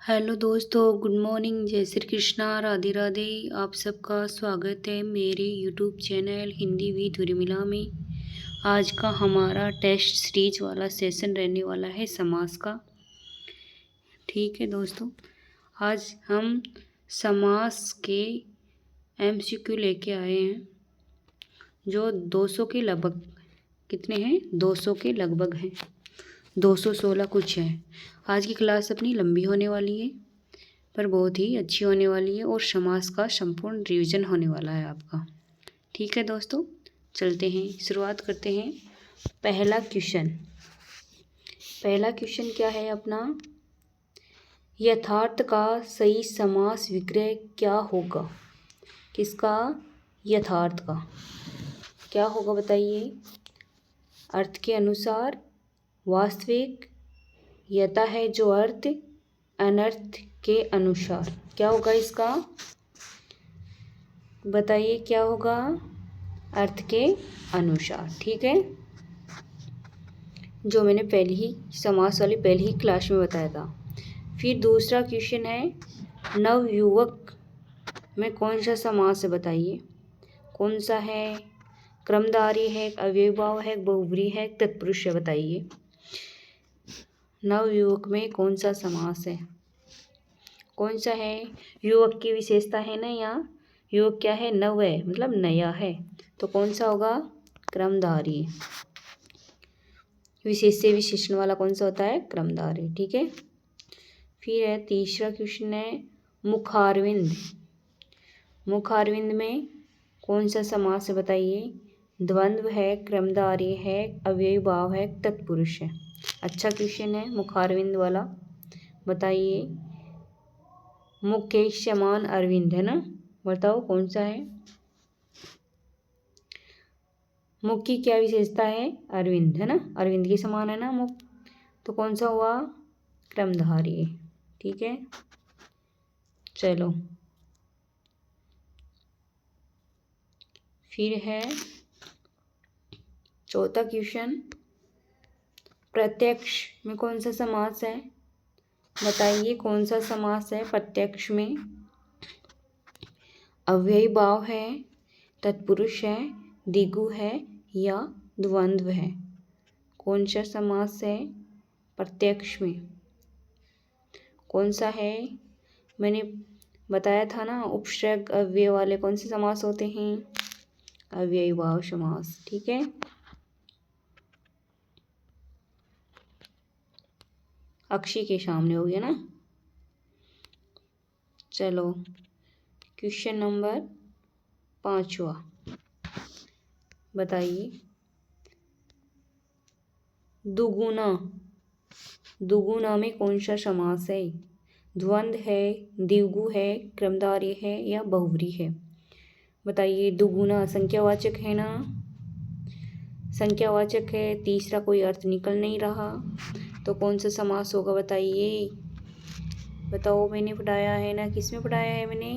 Hello दोस्तों, good morning, जय श्री कृष्णा, राधे राधे। आप सबका स्वागत है मेरे YouTube channel Hindi with Urmila में। आज का हमारा टेस्ट सीरीज वाला सेशन रहने वाला है समास का। ठीक है दोस्तों, आज हम समास के एमसीक्यू लेके आए हैं जो 200 के लगभग, कितने हैं, 200 के लगभग हैं, 216 कुछ है। आज की क्लास अपनी लंबी होने वाली है पर बहुत ही अच्छी होने वाली है और समास का संपूर्ण रिवीजन होने वाला है आपका। ठीक है दोस्तों, चलते हैं, शुरुआत करते हैं। पहला क्वेश्चन क्या है अपना, यथार्थ का सही समास विग्रह क्या होगा। किसका, यथार्थ का क्या होगा बताइए। अर्थ के अनुसार, वास्तविक, यथा है जो अर्थ, अनर्थ के अनुसार। क्या होगा इसका, बताइए क्या होगा, अर्थ के अनुसार। ठीक है, जो मैंने समास वाली पहली ही क्लास में बताया था। फिर दूसरा क्वेश्चन है, नवयुवक में कौन सा समास है बताइए। कौन सा है, क्रमधारय है, अव्ययीभाव है, बहुव्रीहि है, तत्पुरुष है, बताइए। नवयुवक में कौन सा समास है, कौन सा है। युवक की विशेषता है ना, यहाँ युवक क्या है, नव है, मतलब नया है, तो कौन सा होगा, क्रमधारय। विशेष से विशेषण वाला कौन सा होता है, क्रमधारय। ठीक है, फिर है तीसरा क्वेश्चन है, मुखारविंद। मुखारविंद में कौन सा समास है बताइए। द्वंद्व है, क्रमधारय है, अव्ययीभाव है, तत्पुरुष है। अच्छा क्वेश्चन है मुखारविंद वाला, बताइए। मुख के समान अरविंद है ना, बताओ कौन सा है। मुख की क्या विशेषता है, अरविंद है ना, अरविंद के समान है ना मुख, तो कौन सा हुआ, क्रमधारय। ठीक है, चलो फिर है चौथा क्वेश्चन, प्रत्यक्ष में कौन सा समास है बताइए। कौन सा समास है प्रत्यक्ष में। अव्ययीभाव है, तत्पुरुष है, द्विगु है या द्वंद्व है। कौन सा समास है प्रत्यक्ष में, कौन सा है। मैंने बताया था ना, उपसर्ग अव्यय वाले कौन से समास होते हैं, अव्ययीभाव समास। ठीक है, अक्षी के सामने हो गया ना। चलो क्वेश्चन नंबर 5वां, बताइए। दुगुना, दुगुना में कौन सा समास है। द्वंद्व है, द्विगु है, क्रमधारय है या बहुव्रीहि है, बताइए। दुगुना संख्यावाचक है ना, संख्यावाचक है, तीसरा कोई अर्थ निकल नहीं रहा, तो कौन सा समास होगा बताइए। बताओ, मैंने पढ़ाया है ना, किस में पढ़ाया है मैंने,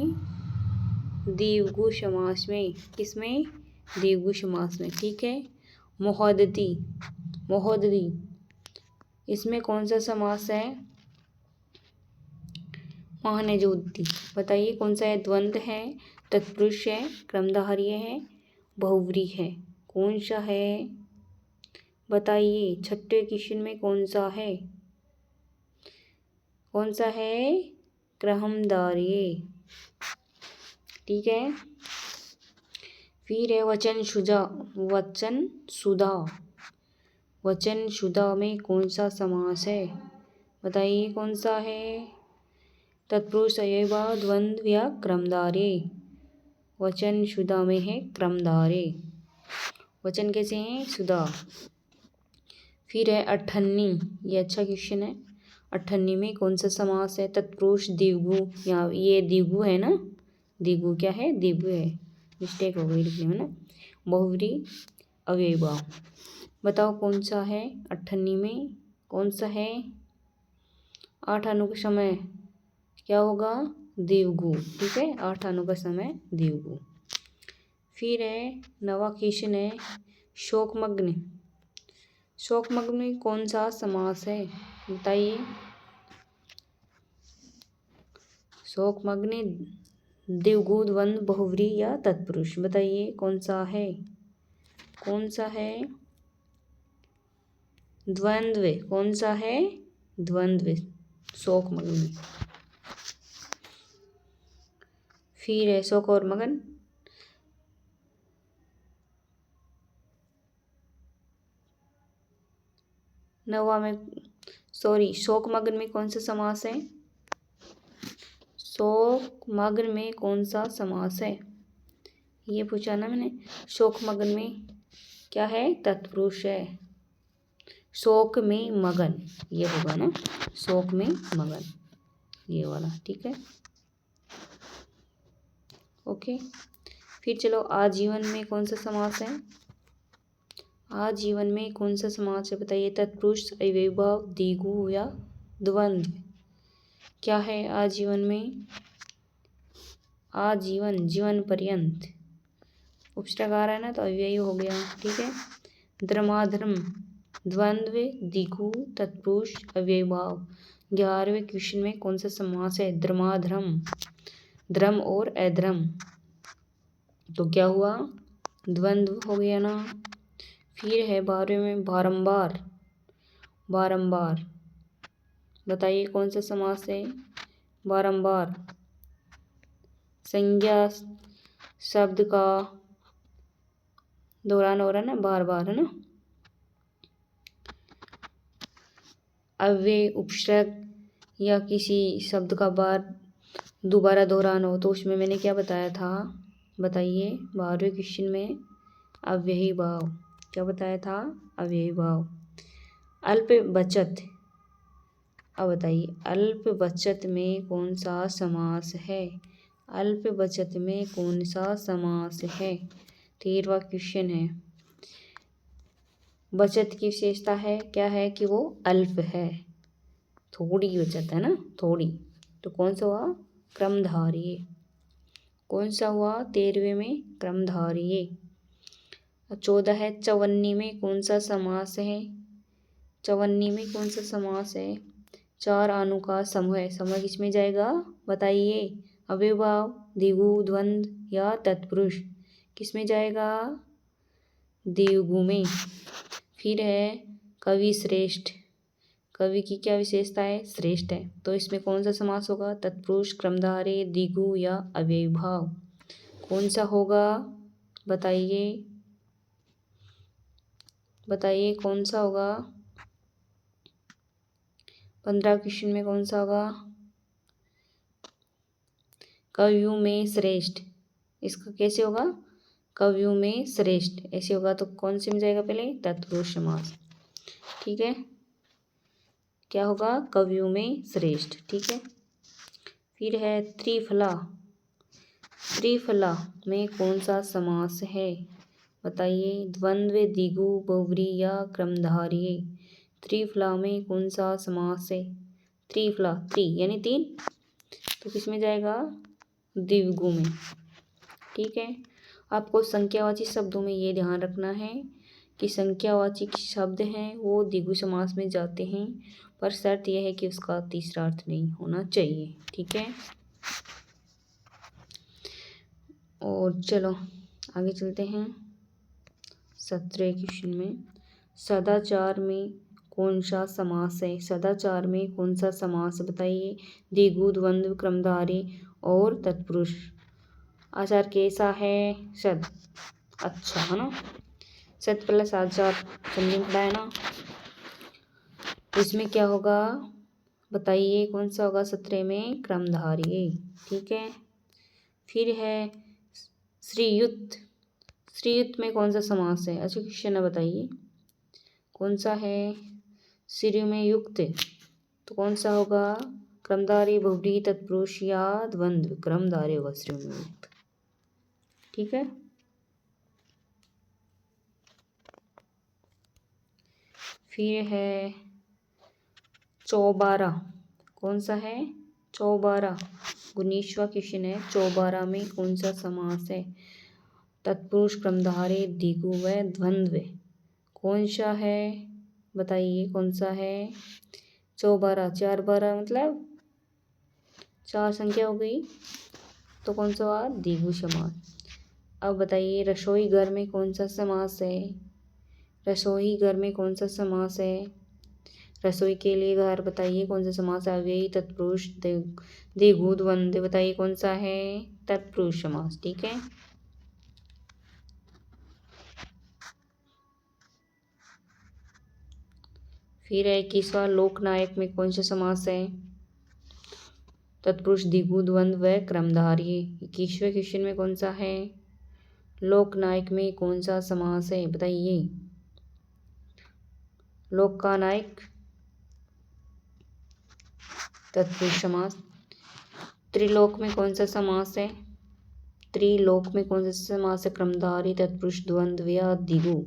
द्विगु समास में। किस में, द्विगु समास में। ठीक है, महोदधि, महोदधि इसमें कौन सा समास है, महानजोदधि, बताइए कौन सा है। द्वंद्व है, तत्पुरुष है, क्रमधारय है, बहुव्रीहि है, कौन सा है बताइए। छठे क्वेश्चन में कौन सा है, कौन सा है, क्रमधारय। ठीक है, फिर है वचन सुधा, वचन सुधा, वचन सुधा में कौन सा समास है बताइए। कौन सा है, तत्पुरुष, अव्ययीभाव, द्वंद्व या क्रमधारय। वचन सुधा में है क्रमधारय, वचन कैसे हैं, सुधा। फिर है अठन्नी, ये अच्छा क्वेश्चन है। अठन्नी में कौन सा समास है, तत्पुरुष, द्विगु, या ये द्विगु है ना, द्विगु क्या है, द्विगु है, मिस्टेक हो गई लिखने में ना। बहुव्रीहि, अव्ययीभाव, बताओ कौन सा है। अठन्नी में कौन सा है, 8 अनु का समय क्या होगा, द्विगु। ठीक है, 8 अनु का समय द्विगु। फिर है 9वां क्वेश्चन है, शोकमग्न। शोकमग्न में कौन सा समास है बताइए। शोकमग्नि द्विगु द्वंद्व बहुव्रीहि या तत्पुरुष। बताइए कौन सा है, कौन सा है? द्वंद्व। कौन सा है? द्वंद्व। शोकमग्नि। फिर है शोक और मगन। नवा में शोकमग्न में कौन सा समास है? शोकमग्न में कौन सा समास है, ये पूछा ना मैंने। शोकमग्न में क्या है? तत्पुरुष है। शोक में मगन ये होगा ना, शोक में मगन ये वाला, ठीक है। ओके। फिर चलो आजीवन में कौन सा समास है? आजीवन में कौन सा समास है बताइए? तत्पुरुष, अव्ययीभाव, द्विगु या द्वंद्व। क्या है आजीवन में? आजीवन, जीवन पर्यंत। उपसर्ग है ना तो अव्ययी हो गया, ठीक है। धर्माधर्म, द्वंद्व, द्विगु, तत्पुरुष, अव्ययीभाव। 11वें क्वेश्चन में कौन सा समास है? धर्माधर्म, धर्म और अधर्म। तो क्या हुआ? द्वंद्व हो गया ना। फिर है 12वें में बारंबार, बारंबार। बताइए कौन सा समास है? बारंबार, संज्ञा शब्द का दोहराना हो रहा है ना, बार बार, है ना। अव्यय उपसर्ग या किसी शब्द का बार दोबारा दोहराना हो तो उसमें मैंने क्या बताया था? बताइए 12वें क्वेश्चन में अव्ययी भाव। क्या बताया था? अव्ययी भाव। अल्प बचत। अब बताइए अल्प बचत में कौन सा समास है? अल्प बचत में कौन सा समास है? 13वां क्वेश्चन है। बचत की विशेषता है क्या है? कि वो अल्प है, थोड़ी बचत है ना, थोड़ी। तो कौन सा हुआ? क्रमधारय। कौन सा हुआ? 13वें में क्रमधारय। 14 है चवन्नी में कौन सा समास है? चवन्नी में कौन सा समास है? 4 अणु का समूह है। समूह किसमें जाएगा? बताइए। अव्ययीभाव, द्विगु, द्वंद्व या तत्पुरुष। किसमें जाएगा? द्विगु में। फिर है कवि श्रेष्ठ। कवि की क्या विशेषता है? श्रेष्ठ है। तो इसमें कौन सा समास होगा? तत्पुरुष, क्रमधारय, द्विगु या अव्ययीभाव। कौन सा होगा? बताइए, बताइए कौन सा होगा? 15 क्वेश्चन में कौन सा होगा? कवियों में श्रेष्ठ। इसका कैसे होगा? कवियों में श्रेष्ठ ऐसे होगा तो कौन से में जाएगा? पहले तत्पुरुष समास, ठीक है। क्या होगा? कवियों में श्रेष्ठ, ठीक है। फिर है त्रिफला। त्रिफला में कौन सा समास है? बताइए। द्वंद्व, द्विगु, बहुव्रीहि या क्रमधारय। त्रिफला में कौन सा समास है? त्रिफला, त्रि यानी 3, तो किस में जाएगा? द्विगु में, ठीक है। आपको संख्यावाची शब्दों में ये ध्यान रखना है कि संख्यावाची शब्द हैं वो द्विगु समास में जाते हैं, पर शर्त यह है कि उसका तीसरा अर्थ नहीं होना चाहिए, ठीक है। और चलो आगे चलते हैं 17वें क्वेश्चन में। सदाचार में कौन सा समास है? सदाचार में कौन सा समास? बताइए। द्विगु, द्वंद्व, क्रमधारय और तत्पुरुष। आचार कैसा है? सद, अच्छा है ना। सद प्लस आचार समझिए पड़ा है ना। तो इसमें क्या होगा? बताइए कौन सा होगा? 17 में क्रमधारय, ठीक है। फिर है श्रीयुत। श्रीयुत में कौन सा समास है? अच्छा क्वेश्चन है, बताइए कौन सा है? श्री में युक्त, तो कौन सा होगा? क्रमधारय, बहुव्रीहि, तत्पुरुष या द्वंद्व। क्रमधारय होगा श्री में युक्त, ठीक है। फिर है चौबारा। कौन सा है? चौबारा। 19वां क्वेश्चन है। चौबारा में कौन सा समास है? तत्पुरुष, क्रमधारय, द्विगु व द्वंद्व। कौन सा है? बताइए कौन सा है? चौबारा, 4 12 मतलब 4 संख्या हो गई, तो कौन सा हुआ? द्विगु समास। अब बताइए रसोई घर में कौन सा समास है? रसोई घर में कौन सा समास है? रसोई के लिए घर बताइए कौन सा समास है? अव्ययी तत्पुरुष द्विगु द्वंद्व बताइए कौन सा है? तत्पुरुष समास। ठीक है, फिर है 21वां लोकनायक में कौन सा समास है? तत्पुरुष द्विगु द्वंद्व व क्रमधारय। 21वें क्वेश्चन में कौन सा है? लोकनायक में कौन सा समास है बताइए? लोक का नायक तत्पुरुष समास। त्रिलोक में कौन सा समास है? त्रिलोक में कौन सा समास है? क्रमधारय तत्पुरुष द्वंद्व या द्विगु।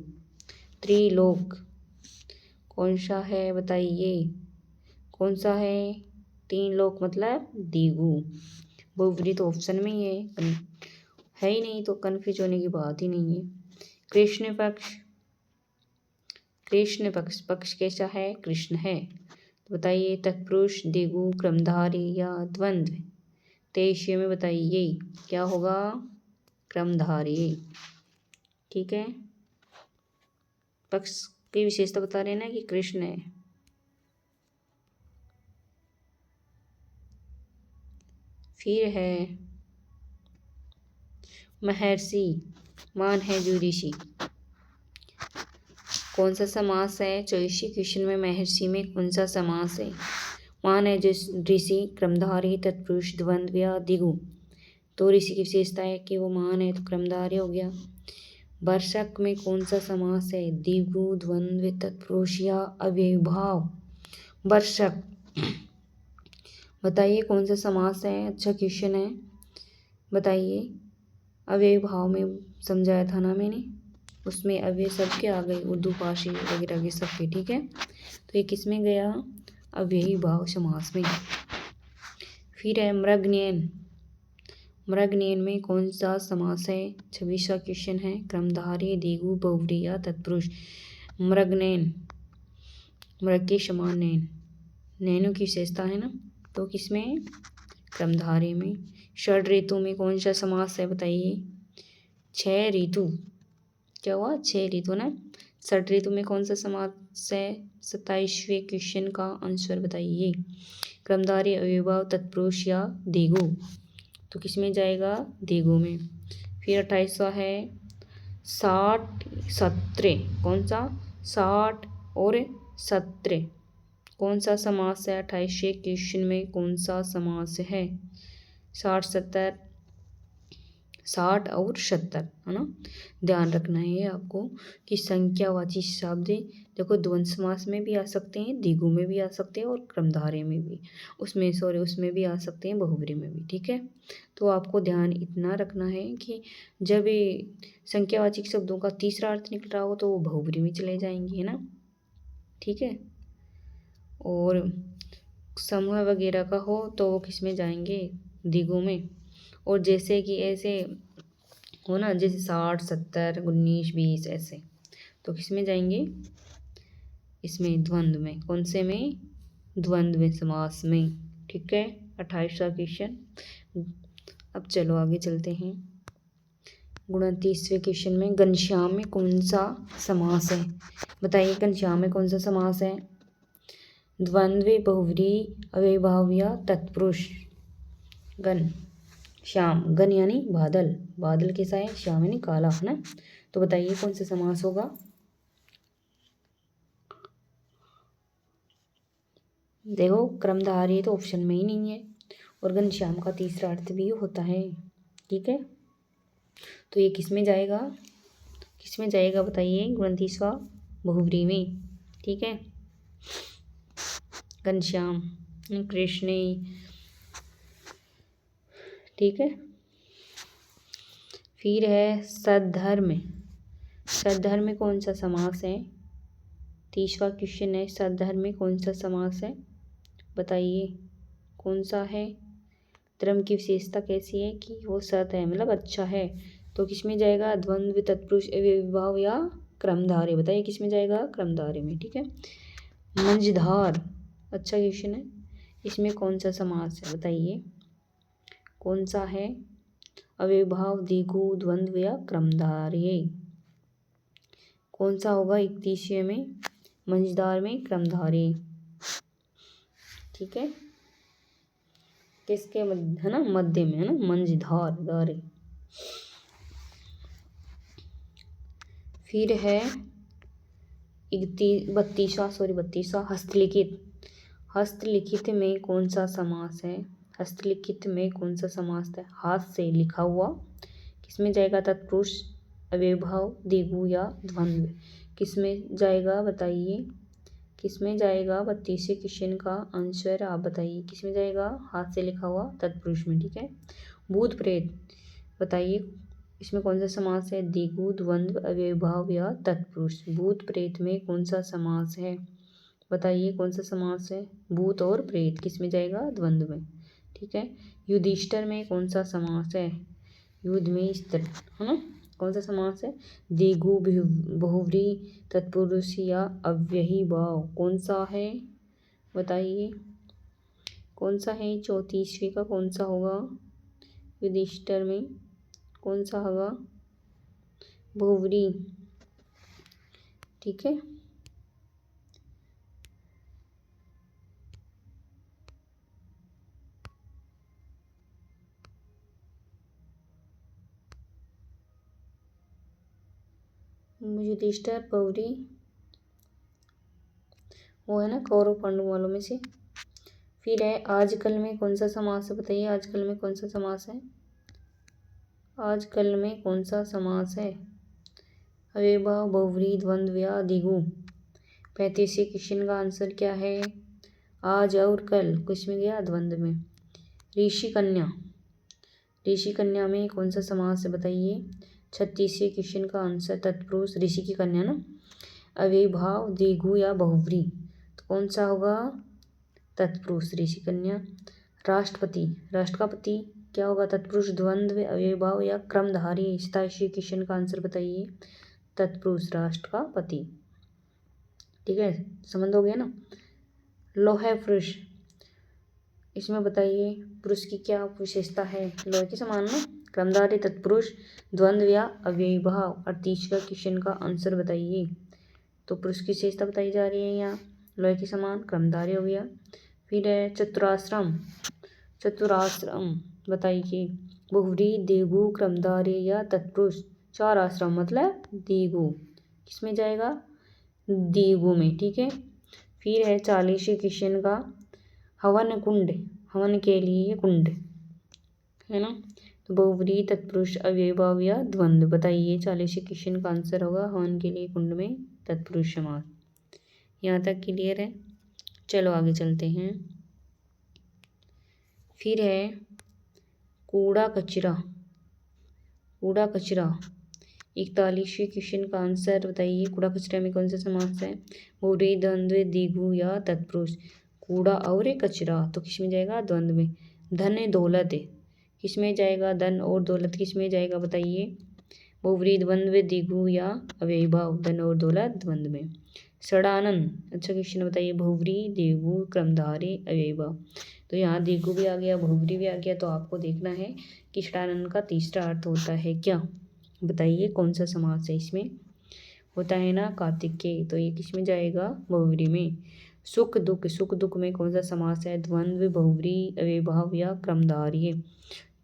त्रिलोक कौन सा है बताइए? कौन सा है? 3 लोक मतलब द्विगु। बहुब्रीहि तो ऑप्शन में ही है ही नहीं, तो कन्फ्यूज होने की बात ही नहीं है। कृष्ण पक्ष, कृष्ण पक्ष, पक्ष कैसा है? कृष्ण है। तो बताइए तत्पुरुष द्विगु क्रमधारय या द्वंद्व। 23वें में बताइए क्या होगा? क्रमधारय। ठीक है, पक्ष की विशेषता बता रहे हैं ना कि कृष्ण है। फिर है महर्षि, मान है जो ऋषि। कौन सा समास है? 24वें क्वेश्चन में महर्षि में कौन सा समास है? मान है जो ऋषि क्रमधारय तत्पुरुष द्वंद्व या द्विगु। तो ऋषि की विशेषता है कि वो मान है तो क्रमधारय हो गया। वर्षक में कौन सा समास है? द्विगु द्वंद्व तत्पुरुष या अव्ययीभाव। वर्षक बताइए कौन सा समास है? अच्छा क्वेश्चन है, बताइए। अव्ययीभाव में समझाया था ना मैंने, उसमें अव्यय सबके आ गए, उर्दू भाषी वगैरह के सबके। ठीक है, तो ये किस में गया? अव्ययीभाव समास में। फिर है मृगनयन, मृगनयन में कौन सा समास है? 26वां क्वेश्चन है। क्रमधारय द्विगु बहुव्रीहि या तत्पुरुष। मृगनयन, मृग के समान नयन, नैनों की विशेषता है ना, तो किसमें? क्रमधारय में। षड ऋतु में कौन सा समास है बताइए? 6 ऋतु, क्या हुआ? 6 ऋतु ना। षड ऋतु में कौन सा समास है? 27वें क्वेश्चन का आंसर बताइए। क्रमधारय अव्ययीभाव तत्पुरुष या द्विगु। तो किस में जाएगा? द्विगु में। फिर 28वां है 60 17। कौन सा? 60 और 17 कौन सा समास है? 28वें क्वेश्चन में कौन सा समास है? 60 70, 60 और 70 है ना। ध्यान रखना है आपको कि संख्यावाची शब्द देखो द्वंद्व समास में भी आ सकते हैं, द्विगु में भी आ सकते हैं और क्रमधारय में भी, उसमें भी आ सकते हैं, बहुब्रीहि में भी। ठीक है, तो आपको ध्यान इतना रखना है कि जब ये संख्यावाचक शब्दों का तीसरा अर्थ निकल रहा हो तो वो बहुब्रीहि में चले जाएंगे, है ना। ठीक है, और समूह वगैरह का हो तो वो किस में जाएंगे? द्विगु में। और जैसे कि ऐसे हो ना, जैसे 60 70 19 20 ऐसे, तो किस में जाएंगे? इसमें द्वंद्व में। कौन से में? द्वंद्व में, समास में। ठीक है, 28वां क्वेश्चन। अब चलो आगे चलते हैं। 29वें क्वेश्चन में घनश्याम में कौन सा समास है बताइए? घनश्याम में कौन सा समास है? द्वंद्व बहुव्रीहि अव्ययीभाव या तत्पुरुष। घन श्याम, घन यानी बादल, बादल कैसा है? श्याम यानी काला, है ना। तो बताइए कौन सा समास होगा? देखो क्रमधारय तो ऑप्शन में ही नहीं है, और घनश्याम का तीसरा अर्थ भी होता है। ठीक है, तो ये किस में जाएगा? किस में जाएगा बताइए? 29वां बहुव्रीहि में। ठीक है, घनश्याम कृष्ण। ठीक है, फिर है सद्धर्म, सद्धर्म में कौन सा समास है? 30वां क्वेश्चन है, सद्धर्म में कौन सा समास है बताइए? कौन सा है? धर्म की विशेषता कैसी है? कि वो सत है, मतलब अच्छा है। तो किस में जाएगा? द्वंद्व तत्पुरुष अव्ययीभाव या क्रमधारय। बताइए किस में जाएगा? क्रमधारय में। ठीक है, मंझधार, अच्छा क्वेश्चन है, इसमें कौन सा समास है बताइए? कौन सा है? अव्ययीभाव, द्विगु, द्वंद्व या क्रमधारय? कौन सा होगा 31वें में? मंझधार में क्रमधारय। ठीक है, किसके मध्य है ना? मध्य में है ना, मंझधार धारे। फिर है 32वां हस्तलिखित। हस्तलिखित में कौन सा समास है? हस्तलिखित में कौन सा समास है? हाथ से लिखा हुआ। किसमें जाएगा? तत्पुरुष, अव्ययीभाव, द्विगु या द्वंद्व? किसमें जाएगा बताइए? किसमें जाएगा? 32वें क्वेश्चन का आंसर आप बताइए, किसमें जाएगा? हाथ से लिखा हुआ तत्पुरुष में। ठीक है, भूत प्रेत बताइए इसमें कौन सा समास है? द्विगु, द्वंद्व, अव्ययीभाव या तत्पुरुष? भूत प्रेत में कौन सा समास है? बताइए कौन सा समास है? भूत और प्रेत किसमें जाएगा? द्वंद्व में। ठीक है, युधिष्ठिर में कौन सा समास है? युद्ध में स्त्र है ना, कौन सा समास है? द्विगु, बहुव्रीहि, तत्पुरुष या अव्ययीभाव? कौन सा है बताइए? कौन सा है? 34वें का कौन सा होगा? युधिष्ठिर में कौन सा होगा? बहुव्रीहि। ठीक है, युधिष्ठिर बहुव्रीहि वो है ना कौरव पांडव वालों में से। फिर है आजकल में कौन सा समास है? बताइए आजकल में कौन सा समास है? आजकल में कौन सा समास है? अव्ययीभाव, बहुव्रीहि, द्वंद्व या द्विगु? 35वें क्वेश्चन का आंसर क्या है? आज और कल किसमें गया? द्वंद्व में। ऋषि कन्या, ऋषि कन्या में कौन सा समास है बताइए? 36वें क्वेश्चन का आंसर तत्पुरुष, ऋषि की कन्या ना। अव्ययीभाव, द्विगु या बहुव्रीहि? तो कौन सा होगा? तत्पुरुष, ऋषि कन्या। राष्ट्रपति, राष्ट्र का पति क्या होगा? तत्पुरुष, द्वंद्व, अव्ययीभाव या क्रमधारय? 27वें क्वेश्चन का आंसर बताइए। तत्पुरुष, राष्ट्र का पति। ठीक है, संबंध हो गया ना। लोह पुरुष, इसमें बताइए पुरुष की क्या विशेषता है? लोहे के समान ना, क्रमधारय, तत्पुरुष, द्वंद्व या अव्ययीभाव? 38वें क्वेश्चन का आंसर बताइए। तो पुरुष की विशेषता बताई जा रही है यहाँ, लोहे के समान, क्रमधारय हो गया। फिर है चतुराश्रम, चतुराश्रम बताइए बहुव्रीहि, द्विगु, क्रमधारय या तत्पुरुष? 4 आश्रम मतलब द्विगु, किसमें जाएगा? द्विगु में। ठीक है, फिर है 40वें क्वेश्चन का हवन कुंड, हवन के लिए कुंड है ना, तो बहुव्रीहि, तत्पुरुष, अव्ययीभाव या द्वंद्व? बताइए 40वें क्वेश्चन का आंसर होगा हवन के लिए कुंड में तत्पुरुष समास। यहाँ तक क्लियर है? चलो आगे चलते हैं। फिर है कूड़ा कचरा, कूड़ा कचरा 41वें क्वेश्चन का आंसर बताइए। कूड़ा कचरा में कौन सा समास है? बहुव्रीहि, द्वंद्व, द्विगु या तत्पुरुष? कूड़ा और कचरा तो किसमें जाएगा? द्वंद्व में। धन दौलत किस में जाएगा? धन और दौलत किस में जाएगा बताइए? बहुव्रीहि, द्वंद्व, द्विगु या अव्ययीभाव? धन और दौलत द्वंद्व में। षडानन, अच्छा क्वेश्चन बताइए, बहुव्रीहि, द्विगु, क्रमधारय, अव्ययीभाव? तो यहाँ द्विगु भी आ गया, बहुव्रीहि भी आ गया, तो आपको देखना है कि षडानन का तीसरा अर्थ होता है क्या? बताइए कौन सा समास है इसमें? होता है ना कार्तिकेय, तो ये किस में जाएगा? बहुव्रीहि में। सुख दुख, सुख दुख में कौन सा समास है? द्वंद्व, बहुव्रीहि, अव्ययीभाव या क्रमधारय?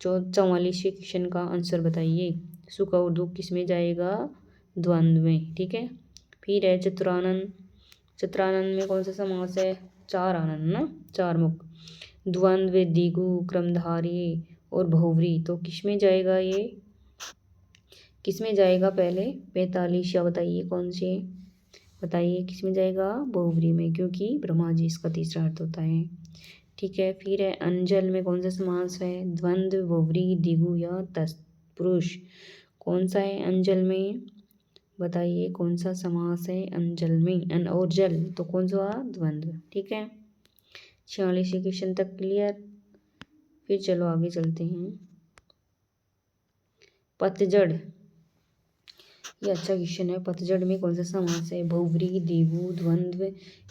44वें क्वेश्चन का आंसर बताइए। सुख और दुख किस में जाएगा? द्वंद्व में। ठीक है, फिर है चतुरानन, चतुरानन में कौन सा समास है? 4 आनन ना, 4 मुख, द्वंद्व, द्विगु, क्रमधारय और बहुव्रीहि? तो किस में जाएगा? ये किस में जाएगा? पहले 45 या बताइए कौन से? बताइए किस में जाएगा? बहुव्रीहि में, क्योंकि ब्रह्मा जी इसका तीसरा अर्थ होता है। ठीक है, फिर है अंजल में कौन सा समास है? द्वंद्व, बहुव्रीहि, द्विगु या तत्पुरुष? कौन सा है अंजल में? बताइए कौन सा समास है अंजल में? अन और जल तो कौन सा? द्वंद्व। ठीक है, 46 क्वेश्चन तक क्लियर। फिर चलो आगे चलते हैं। पतझड़, ये अच्छा क्वेश्चन है। पतझड़ में कौन सा समास है? बहुव्रीहि, द्विगु, द्वंद्व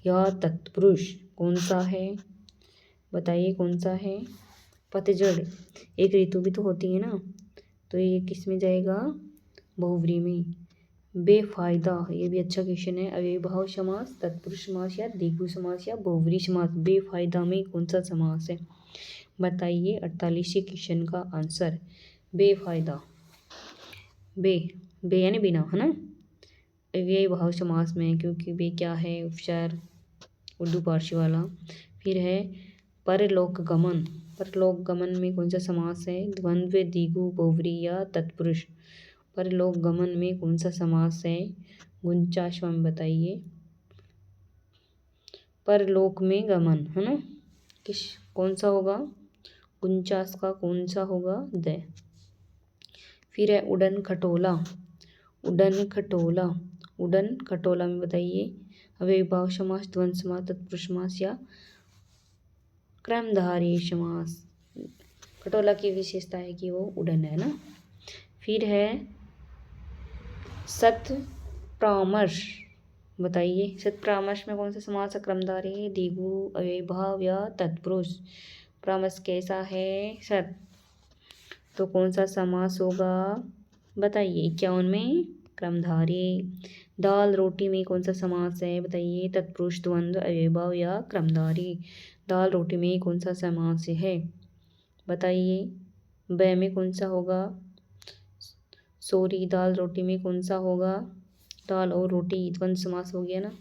या तत्पुरुष? कौन सा है बताइए? कौन सा है? पतझड़ एक ऋतु भी तो होती है ना, तो ये किस में जाएगा, बहुव्रीहि में। बेफायदा, ये भी अच्छा क्वेश्चन है। अव्ययीभाव समास, तत्पुरुष समास या द्विगु समास या बहुव्रीहि समास। बेफायदा में कौन सा समास है, बताइए। 48वें क्वेश्चन का आंसर बेफायदा। बे यानी बिना, है ना। अव्ययीभाव समास में, क्योंकि बे क्या है, उपचार उर्दू पारसी वाला। फिर है परलोक गमन। परलोक गमन में कौन सा समास है, द्वंद्व, द्विगु, बहुव्रीहि या तत्पुरुष। परलोक गमन में कौन सा समास है, 49वां में बताइए। परलोक में गमन, है ना, कौन सा होगा, 49 का कौन सा होगा, द। फिर है उड़न खटोला। उड़न खटोला, उड़न खटोला में बताइए अव्ययीभाव समास, द्वंद्व समास, तत्पुरुष समास या क्रमधारय समास। खटोला की विशेषता है कि वो उड़न है ना। फिर है सत्परामर्श, बताइए सत्परामर्श में कौन सा समास है, क्रमधारय, द्विगु, अव्ययीभाव या तत्पुरुष। परामर्श कैसा है, सत, तो कौन सा समास होगा, बताइए। 51 में क्रमधारय। दाल रोटी में कौन सा समास है, बताइए। तत्पुरुष, द्वंद्व, अव्ययीभाव या क्रमधारय। दाल रोटी में कौन सा समास है, बताइए। ब में कौन सा होगा, सॉरी, दाल रोटी में कौन सा होगा, दाल और रोटी द्वंद्व समास हो गया ना।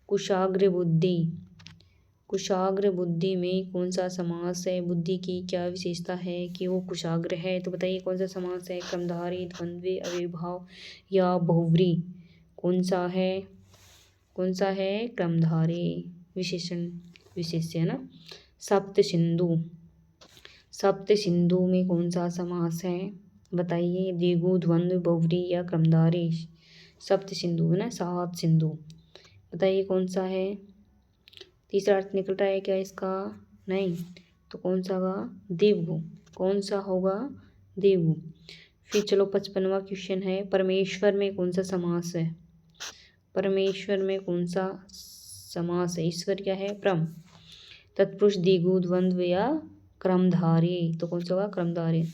कुशाग्र बुद्धि। कुशाग्र बुद्धि में कौन सा समास है, बुद्धि की क्या विशेषता है कि वो कुशाग्र है, तो बताइए कौन सा समास है, क्रमधारय, द्वंद्व, अव्ययीभाव या बहुव्रीहि। कौन सा है, कौन सा है, क्रमधारय, विशेषण विशेष्य, है ना। सप्त सिंधु। सप्त सिंधु में कौन सा समास है, बताइए। द्विगु, द्वंद्व, बहुव्रीहि या क्रमधारय। सप्त सिंधु, है ना, 7 सिंधु, बताइए कौन सा है। तीसरा अर्थ निकल रहा है क्या इसका, नहीं, तो कौन सा होगा, द्विगु। कौन सा होगा, द्विगु। फिर चलो 55वां क्वेश्चन है, परमेश्वर में कौन सा समास है, परमेश्वर में कौन सा समास है, ईश्वर क्या है, परम। तत्पुरुष, द्विगु, द्वंद्व या क्रमधारय, तो कौन सा होगा, क्रमधारय।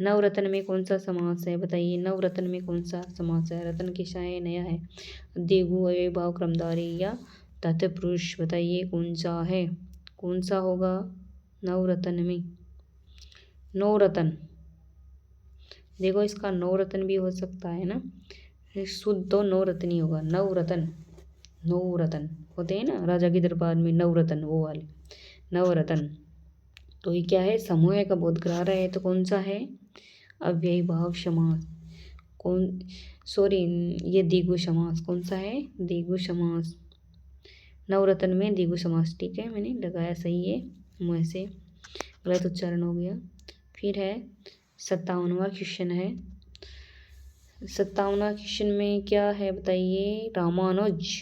नवरत्न में कौन सा समास है, बताइए। नवरत्न में कौन सा समास है, रत्न कैसा है, नया है। द्विगु, अव्ययीभाव, क्रमधारय या तत्पुरुष, बताइए कौन सा है, कौन सा होगा, नवरत्न में। नवरत्न, देखो इसका नवरत्न भी हो सकता है ना, शुद्ध तो नवरत्न ही होगा। नवरत्न, नवरत्न होते हैं ना राजा के दरबार में, नवरत्न वो वाले नवरत्न। तो ये क्या है, समूह का बोध करा रहा है, तो कौन सा है, अव्ययीभाव समास। कौन, सॉरी, ये द्विगु समास, कौन सा है, द्विगु समास। नवरत्न में द्विगु समास, ठीक है, मैंने लगाया सही है, मुँह से गलत उच्चारण हो गया। फिर है 57वां क्वेश्चन है। 57वां क्वेश्चन में क्या है, बताइए। रामानुज,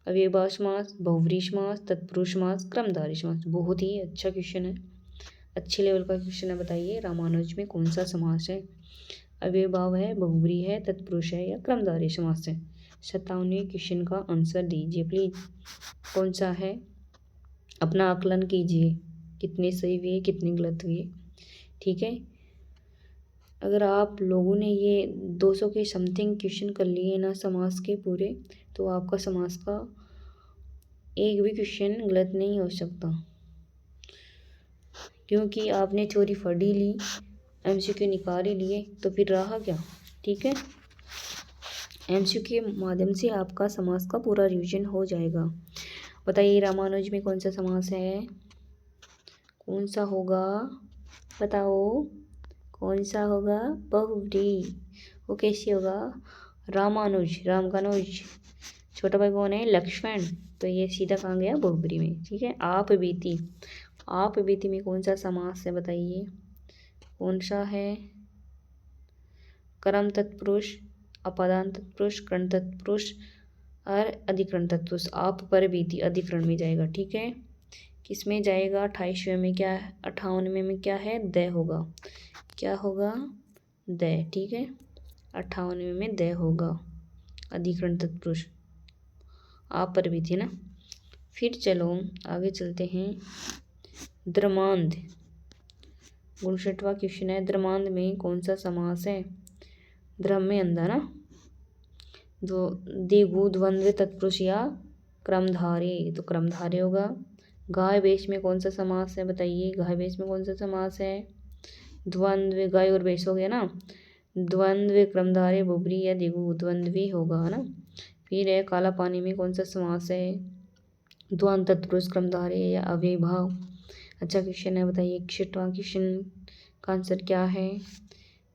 अव्ययीभाव समास, बहुव्रीहि समास, तत्पुरुष समास, क्रमधारय समास। बहुत ही अच्छा क्वेश्चन है, अच्छे लेवल का क्वेश्चन है, बताइए रामानुज में कौन सा समास है, अव्ययीभाव है, बहुव्रीहि है, तत्पुरुष है या क्रमधारय समास है। 57वें क्वेश्चन का आंसर दीजिए प्लीज, कौन सा है, अपना आकलन कीजिए, कितने सही हुए कितने गलत हुए, ठीक है। अगर आप लोगों ने ये 200 के समथिंग क्वेश्चन कर लिए ना समास के पूरे, तो आपका समास का एक भी क्वेश्चन गलत नहीं हो सकता, क्योंकि आपने थ्योरी पढ़ ही ली, एमसीक्यू निकाल ही लिए, तो फिर रहा क्या, ठीक है। एमसीक्यू के माध्यम से आपका समास का पूरा रिवीजन हो जाएगा। बताइए रामानुज में कौन सा समास है, कौन सा होगा, बताओ कौन सा होगा, बहुव्रीहि। वो कैसे होगा, रामानुज, राम का अनुज, छोटा भाई कौन है, लक्ष्मण, तो ये सीधा कहाँ गया, बहुव्रीहि में, ठीक है। आप बीती, आप बीती में कौन सा समास है, बताइए कौन सा है, कर्म तत्पुरुष, अपादान तत्पुरुष, कर्ण तत्पुरुष और अधिकरण तत्पुरुष। आप पर बीती अधिकरण में जाएगा, ठीक है। किस में जाएगा, 28वें में क्या है, 58वें में क्या है, द होगा, क्या होगा, द, ठीक है। 58वें में द होगा, अधिकरण तत्पुरुष, आप पर बीती ना। फिर चलो आगे चलते हैं। द्रमांध, 59वां क्वेश्चन है द्रमांत में कौन सा समास है? द्रम में अंधा ना, दो द्विगु द्वंद्व तत्पुरुष या क्रमधारय, तो क्रमधारय होगा। गाय बेश में कौन सा समास है बताइए, गाय बेश में कौन सा समास है? द्वंद्व गाय और बेश हो गया ना, द्वंद्व क्रमधारय बहुब्री या द्विगु द्वंद्वी होगा है ना। फिर है काला पानी में कौन सा समास है? द्वंद्व तत्पुरुष क्रमधारय या अव्ययभाव। अच्छा क्वेश्चन है बताइए। 61वां क्वेश्चन का आंसर क्या है?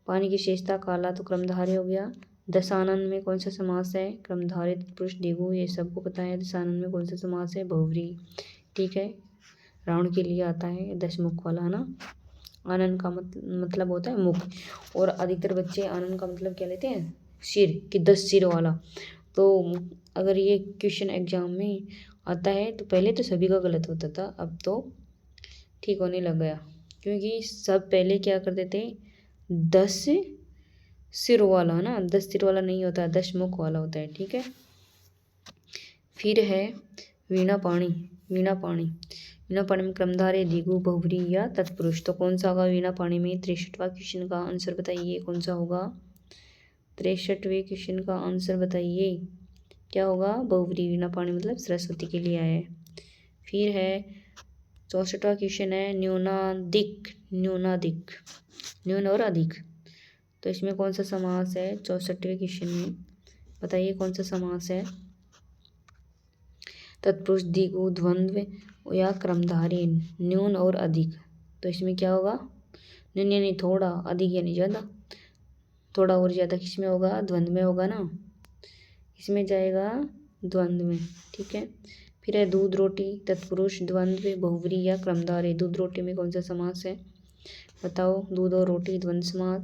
पानी की विशेषता काला तो क्रमधारय हो गया। दशानन में कौन सा समास है? क्रमधारय तत्पुरुष द्विगु, ये सबको पता है। दशानन में कौन सा समास है? बहुव्रीहि। ठीक है, राउंड के लिए आता है दशमुख वाला है ना। आनंद का मतलब होता है मुख, और अधिकतर बच्चे आनंद का मतलब क्या लेते हैं? सिर, कि 10 सिर वाला। तो अगर ये क्वेश्चन एग्जाम में आता है तो पहले तो सभी का गलत होता था, अब तो ठीक होने लग गया, क्योंकि सब पहले क्या करते थे? 10 सिर वाला है ना, 10 सिर वाला नहीं होता, 10 मुख वाला होता है। ठीक है, फिर है वीणा पाणी। वीणा पाणी, वीणा पाणी में क्रमधारय द्विगु बहुव्रीहि या तत्पुरुष, तो कौन सा होगा वीणा पाणी में? 63वां क्वेश्चन का आंसर बताइए कौन सा होगा? 63वें क्वेश्चन का आंसर बताइए क्या होगा? बहुव्रीहि। वीणा पाणी मतलब सरस्वती के लिए आया है। फिर है 64वां क्वेश्चन है न्यूनाधिक। न्यूनाधिक, न्यून और अधिक, तो इसमें कौन सा समास है? 64वें क्वेश्चन में बताइए कौन सा समास है? तत्पुरुष द्विगु द्वंद्व या क्रमधारय, न्यून और अधिक, तो इसमें क्या होगा? न्यून यानी थोड़ा, अधिक यानी ज़्यादा। थोड़ा और ज़्यादा किसमें होगा? द्वंद्व में होगा ना, इसमें जाएगा द्वंद्व में। ठीक है, फिर है दूध रोटी तत्पुरुष द्वंद्व बहुव्रीहि या क्रमधारय। दूध रोटी में कौन सा समास है बताओ? दूध और रोटी द्वंद्व समास।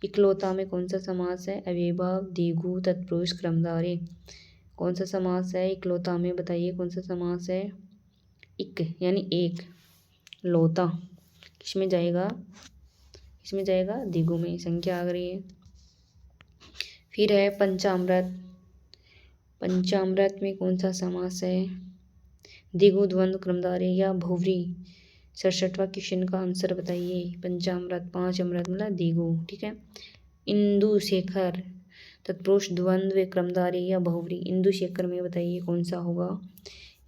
इकलौता में कौन सा समास है? अव्ययभाव द्विगु तत्पुरुष क्रमधारय। कौन सा समास है इकलौता में बताइए कौन सा समास है? इक यानी एक, लौता किसमें जाएगा? किसमें जाएगा? द्विगु में, संख्या आ रही है। फिर है पंचामृत। पंचामृत में कौन सा समास है? द्विगु द्वंद्व क्रमधारय या बहुव्रीहि। 67वां क्वेश्चन का आंसर बताइए। पंचामृत, 5 अमृत मतलब द्विगु। ठीक है, इंदु शेखर तत्पुरुष द्वंद्व क्रमधारय या बहुव्रीहि। इंदु शेखर में बताइए कौन सा होगा?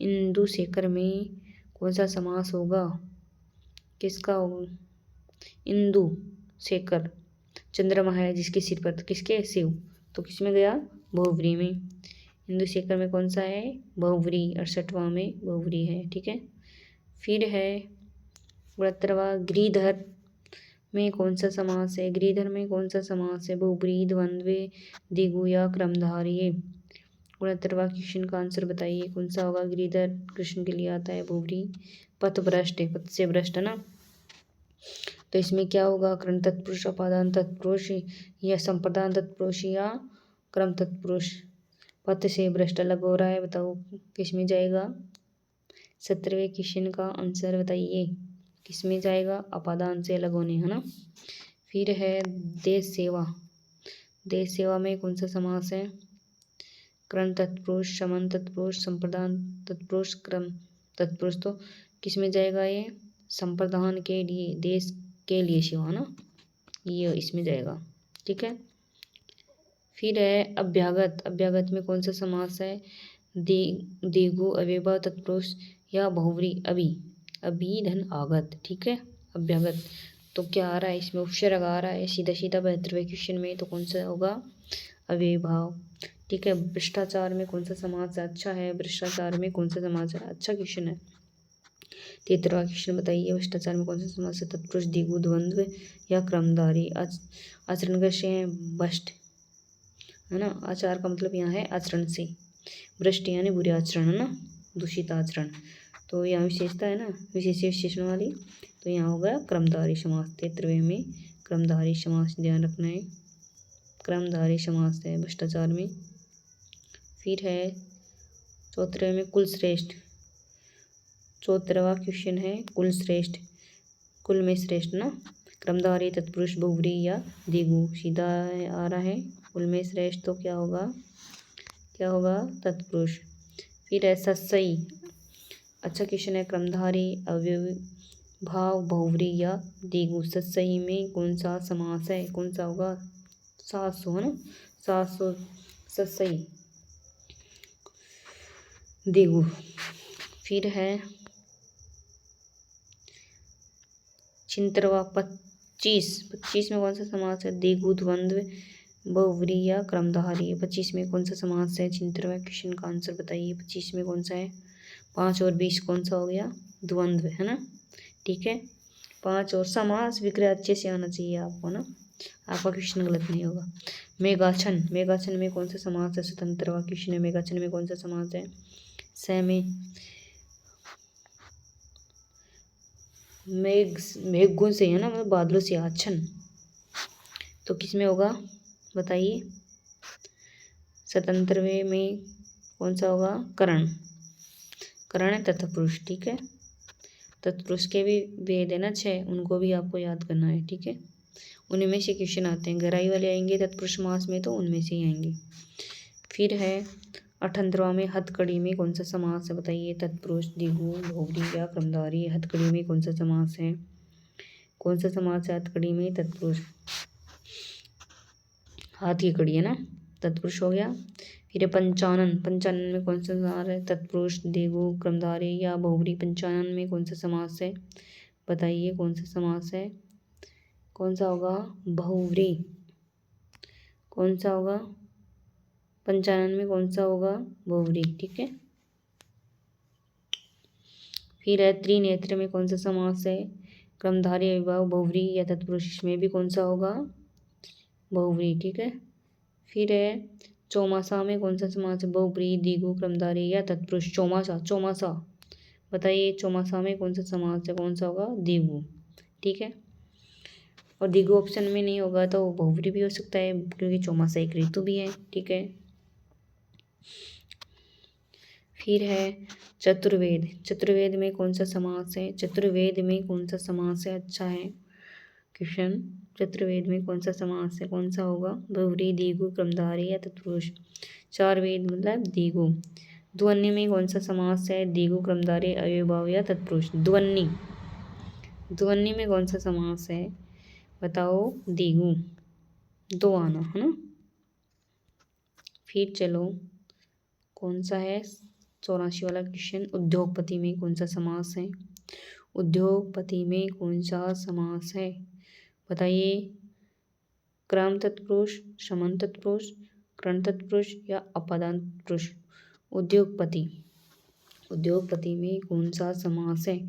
इंदु शेखर में कौन सा समास होगा? किसका होगा? इंदु शेखर चंद्रमा है जिसके सिर पर, किसके? शिव, तो किसमें गया? बहुव्रीहि में। इंदु शेखर में कौन सा है? बहुव्रीहि, 68वां में बहुव्रीहि है। ठीक है, फिर है 72वां गिरिधर में कौन सा समास है? गिरिधर में कौन सा समास है? बहुव्रीहि द्वंद्व द्विगु या क्रमधारय। 69वां क्वेश्चन का आंसर बताइए कौन सा होगा? गिरिधर कृष्ण के लिए आता है बहुव्रीहि। पथभ्रष्ट है, पथ से भ्रष्ट है ना, तो इसमें क्या होगा? कर्ण तत्पुरुष, अपादान तत्पुरुष या संप्रदान तत्पुरुष या क्रम तत्पुरुष। पथ से भ्रष्ट अलग हो रहा है, बताओ किसमें जाएगा? 17वें क्वेश्चन का आंसर बताइए किसमें जाएगा? अपादान से अलग होने, है ना। फिर है देश सेवा। देश सेवा में कौन सा समास है? कर्ण तत्पुरुष, समन तत्पुरुष, संप्रदान तत्पुरुष, क्रम तत्पुरुष, तो किसमें जाएगा ये? संप्रदान के लिए, देश के लिए सेवा ना, ये इसमें जाएगा। ठीक है, फिर है अभ्यागत। अभ्यागत में कौन सा समास है? द्विगु अव्ययभाव तत्पुरुष या बहुव्रीहि। अभी धन आगत। ठीक है, अभ्यागत, तो क्या आ रहा है इसमें? उपसर्ग आ रहा है सीधा सीधा 72वें क्वेश्चन में, तो कौन सा होगा? अव्ययभाव। ठीक है, भ्रष्टाचार में कौन सा समास है? अच्छा है, भ्रष्टाचार में कौन सा समास है? अच्छा क्वेश्चन है। 73वां क्वेश्चन बताइए भ्रष्टाचार में कौन सा समास है? तत्पुरुष द्विगु द्वंद्व या क्रमधारय। आचरण कैसे हैं? भ्रष्ट है ना, आचार का मतलब यहाँ है आचरण से, भ्रष्ट यानी बुरे आचरण है ना, दूषित आचरण, तो यहाँ विशेषता है ना, विशेषण वाली, तो यहाँ होगा क्रमधारय समास। 73वें में क्रमधारय समास ध्यान रखना है, क्रमधारय समास है भ्रष्टाचार में। फिर है 74वें में कुल श्रेष्ठ। 74वां क्वेश्चन है कुल श्रेष्ठ, कुल में श्रेष्ठ ना, क्रमधारय तत्पुरुष बहुव्रीहि या द्विगु, सीधा आ रहा है कुल में श्रेष्ठ, तो क्या होगा? क्या होगा? तत्पुरुष। फिर है सत्सई। अच्छा क्वेश्चन है, क्रमधारय भाव बहुव्रीहि या द्विगु। सत्सही में कौन सा समास है? कौन सा होगा? 700 है ना, 700 सत्सही द्विगु। फिर है छिंतरवा 25 में कौन सा समास है? द्विगु, द्वंद्व, बहुव्रीहि या क्रमधारय। 25 में कौन सा समास है? छिंतरवा। क्वेश्चन का आंसर बताइए 25 में कौन सा है? 5 और 20 कौन सा हो गया? द्वंद्व है ना, ठीक है। 5 और समास विग्रह अच्छे से आना चाहिए आपको ना, आपका क्वेश्चन गलत नहीं होगा। मेघाच्छन्न, मेघाच्छन्न में कौन सा समास है? स्वतंत्रवा। क्वेश्चन है मेघाच्छन्न में कौन सा समास है? स में मेघ गुण से है ना, मतलब बादलों से आच्छन्न, तो किस में होगा बताइए? स्वतंत्र वे में कौन सा होगा? करण। करण है तत्पुरुष, ठीक है। तत्पुरुष के भी वेद है ना 6, उनको भी आपको याद करना है, ठीक है। उनमें से क्वेश्चन आते हैं, गहराई वाले आएंगे तत्पुरुष समास में तो उनमें से ही आएंगे। फिर है 58वां में हथकड़ी में कौन सा समास है? बताइए। तत्पुरुष, द्विगु, बहुव्रीहि या क्रमधारय। हथकड़ी में कौन सा समास है? कौन सा समास है हथकड़ी में? तत्पुरुष। हाथ की कड़ी है ना, तत्पुरुष हो गया। फिर है पंचानन, पंचानन में कौन सा समास है? तत्पुरुष, द्विगु, क्रमधारय या बहुव्रीहि। पंचानन में कौन सा समास है? बताइए कौन सा समास है? कौन सा होगा? बहुव्रीहि। कौन सा होगा? पंचानन में कौन सा होगा? बहुव्रीहि, ठीक है। फिर है त्रिनेत्र में कौन सा समास है? क्रमधारय, अव्ययभाव, बहुव्रीहि या तत्पुरुष। में भी कौन सा होगा? बहुव्रीहि, ठीक है। फिर है चौमासा में कौन सा समास है? बहुव्रीहि, द्विगु, क्रमधारय या तत्पुरुष। चौमासा, चौमासा बताइए। चौमासा में कौन सा समास है? कौन सा होगा? द्विगु, ठीक है। और द्विगु ऑप्शन में नहीं होगा तो बहुव्रीहि भी हो सकता है, क्योंकि चौमासा एक ऋतु भी है, ठीक है। फिर है चतुर्वेद, चतुर्वेद में कौन सा समास है? चतुर्वेद में कौन सा समास है? अच्छा है क्वेश्चन। चतुर्वेद में कौन सा समास है? कौन सा होगा? बहुव्रीहि, द्विगु, क्रमधारय या तत्पुरुष। 4 वेद मतलब द्विगु। ध्वनि में कौन सा समास है? द्विगु, क्रमधारय, अव्ययभाव या तत्पुरुष। ध्वनि, ध्वनि में कौन सा समास है? बताओ। द्विगु, दो आना है ना। फिर चलो कौन सा है 84 वाला क्वेश्चन। उद्योगपति में कौन सा समास है? उद्योगपति में कौन सा समास है? बताइए। क्रम तत्पुरुष, समान तत्पुरुष, करण तत्पुरुष या अपादान तत्पुरुष। उद्योगपति, उद्योगपति में कौन सा समास है?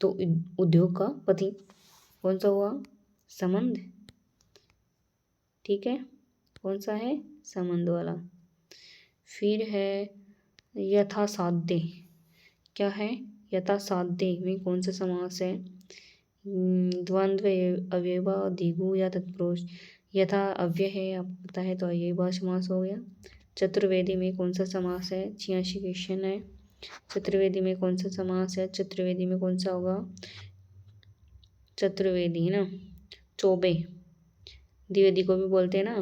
तो उद्योग का पति कौन सा हुआ? संबंध, ठीक है। कौन सा है? संबंध वाला। फिर है यथासाध्य, क्या है? यथासाध्य में कौन सा समास है? द्वंद्व, अव्ययभाव, द्विगु या तत्पुरुष। यथा अव्यय है, आपको पता है, तो अव्ययभाव समास हो गया। चतुर्वेदी में कौन सा समास है? 86 क्वेश्चन है। चतुर्वेदी में कौन सा समास है? चतुर्वेदी में कौन सा होगा? चतुर्वेदी है ना, चौबे, द्विवेदी को भी बोलते हैं ना।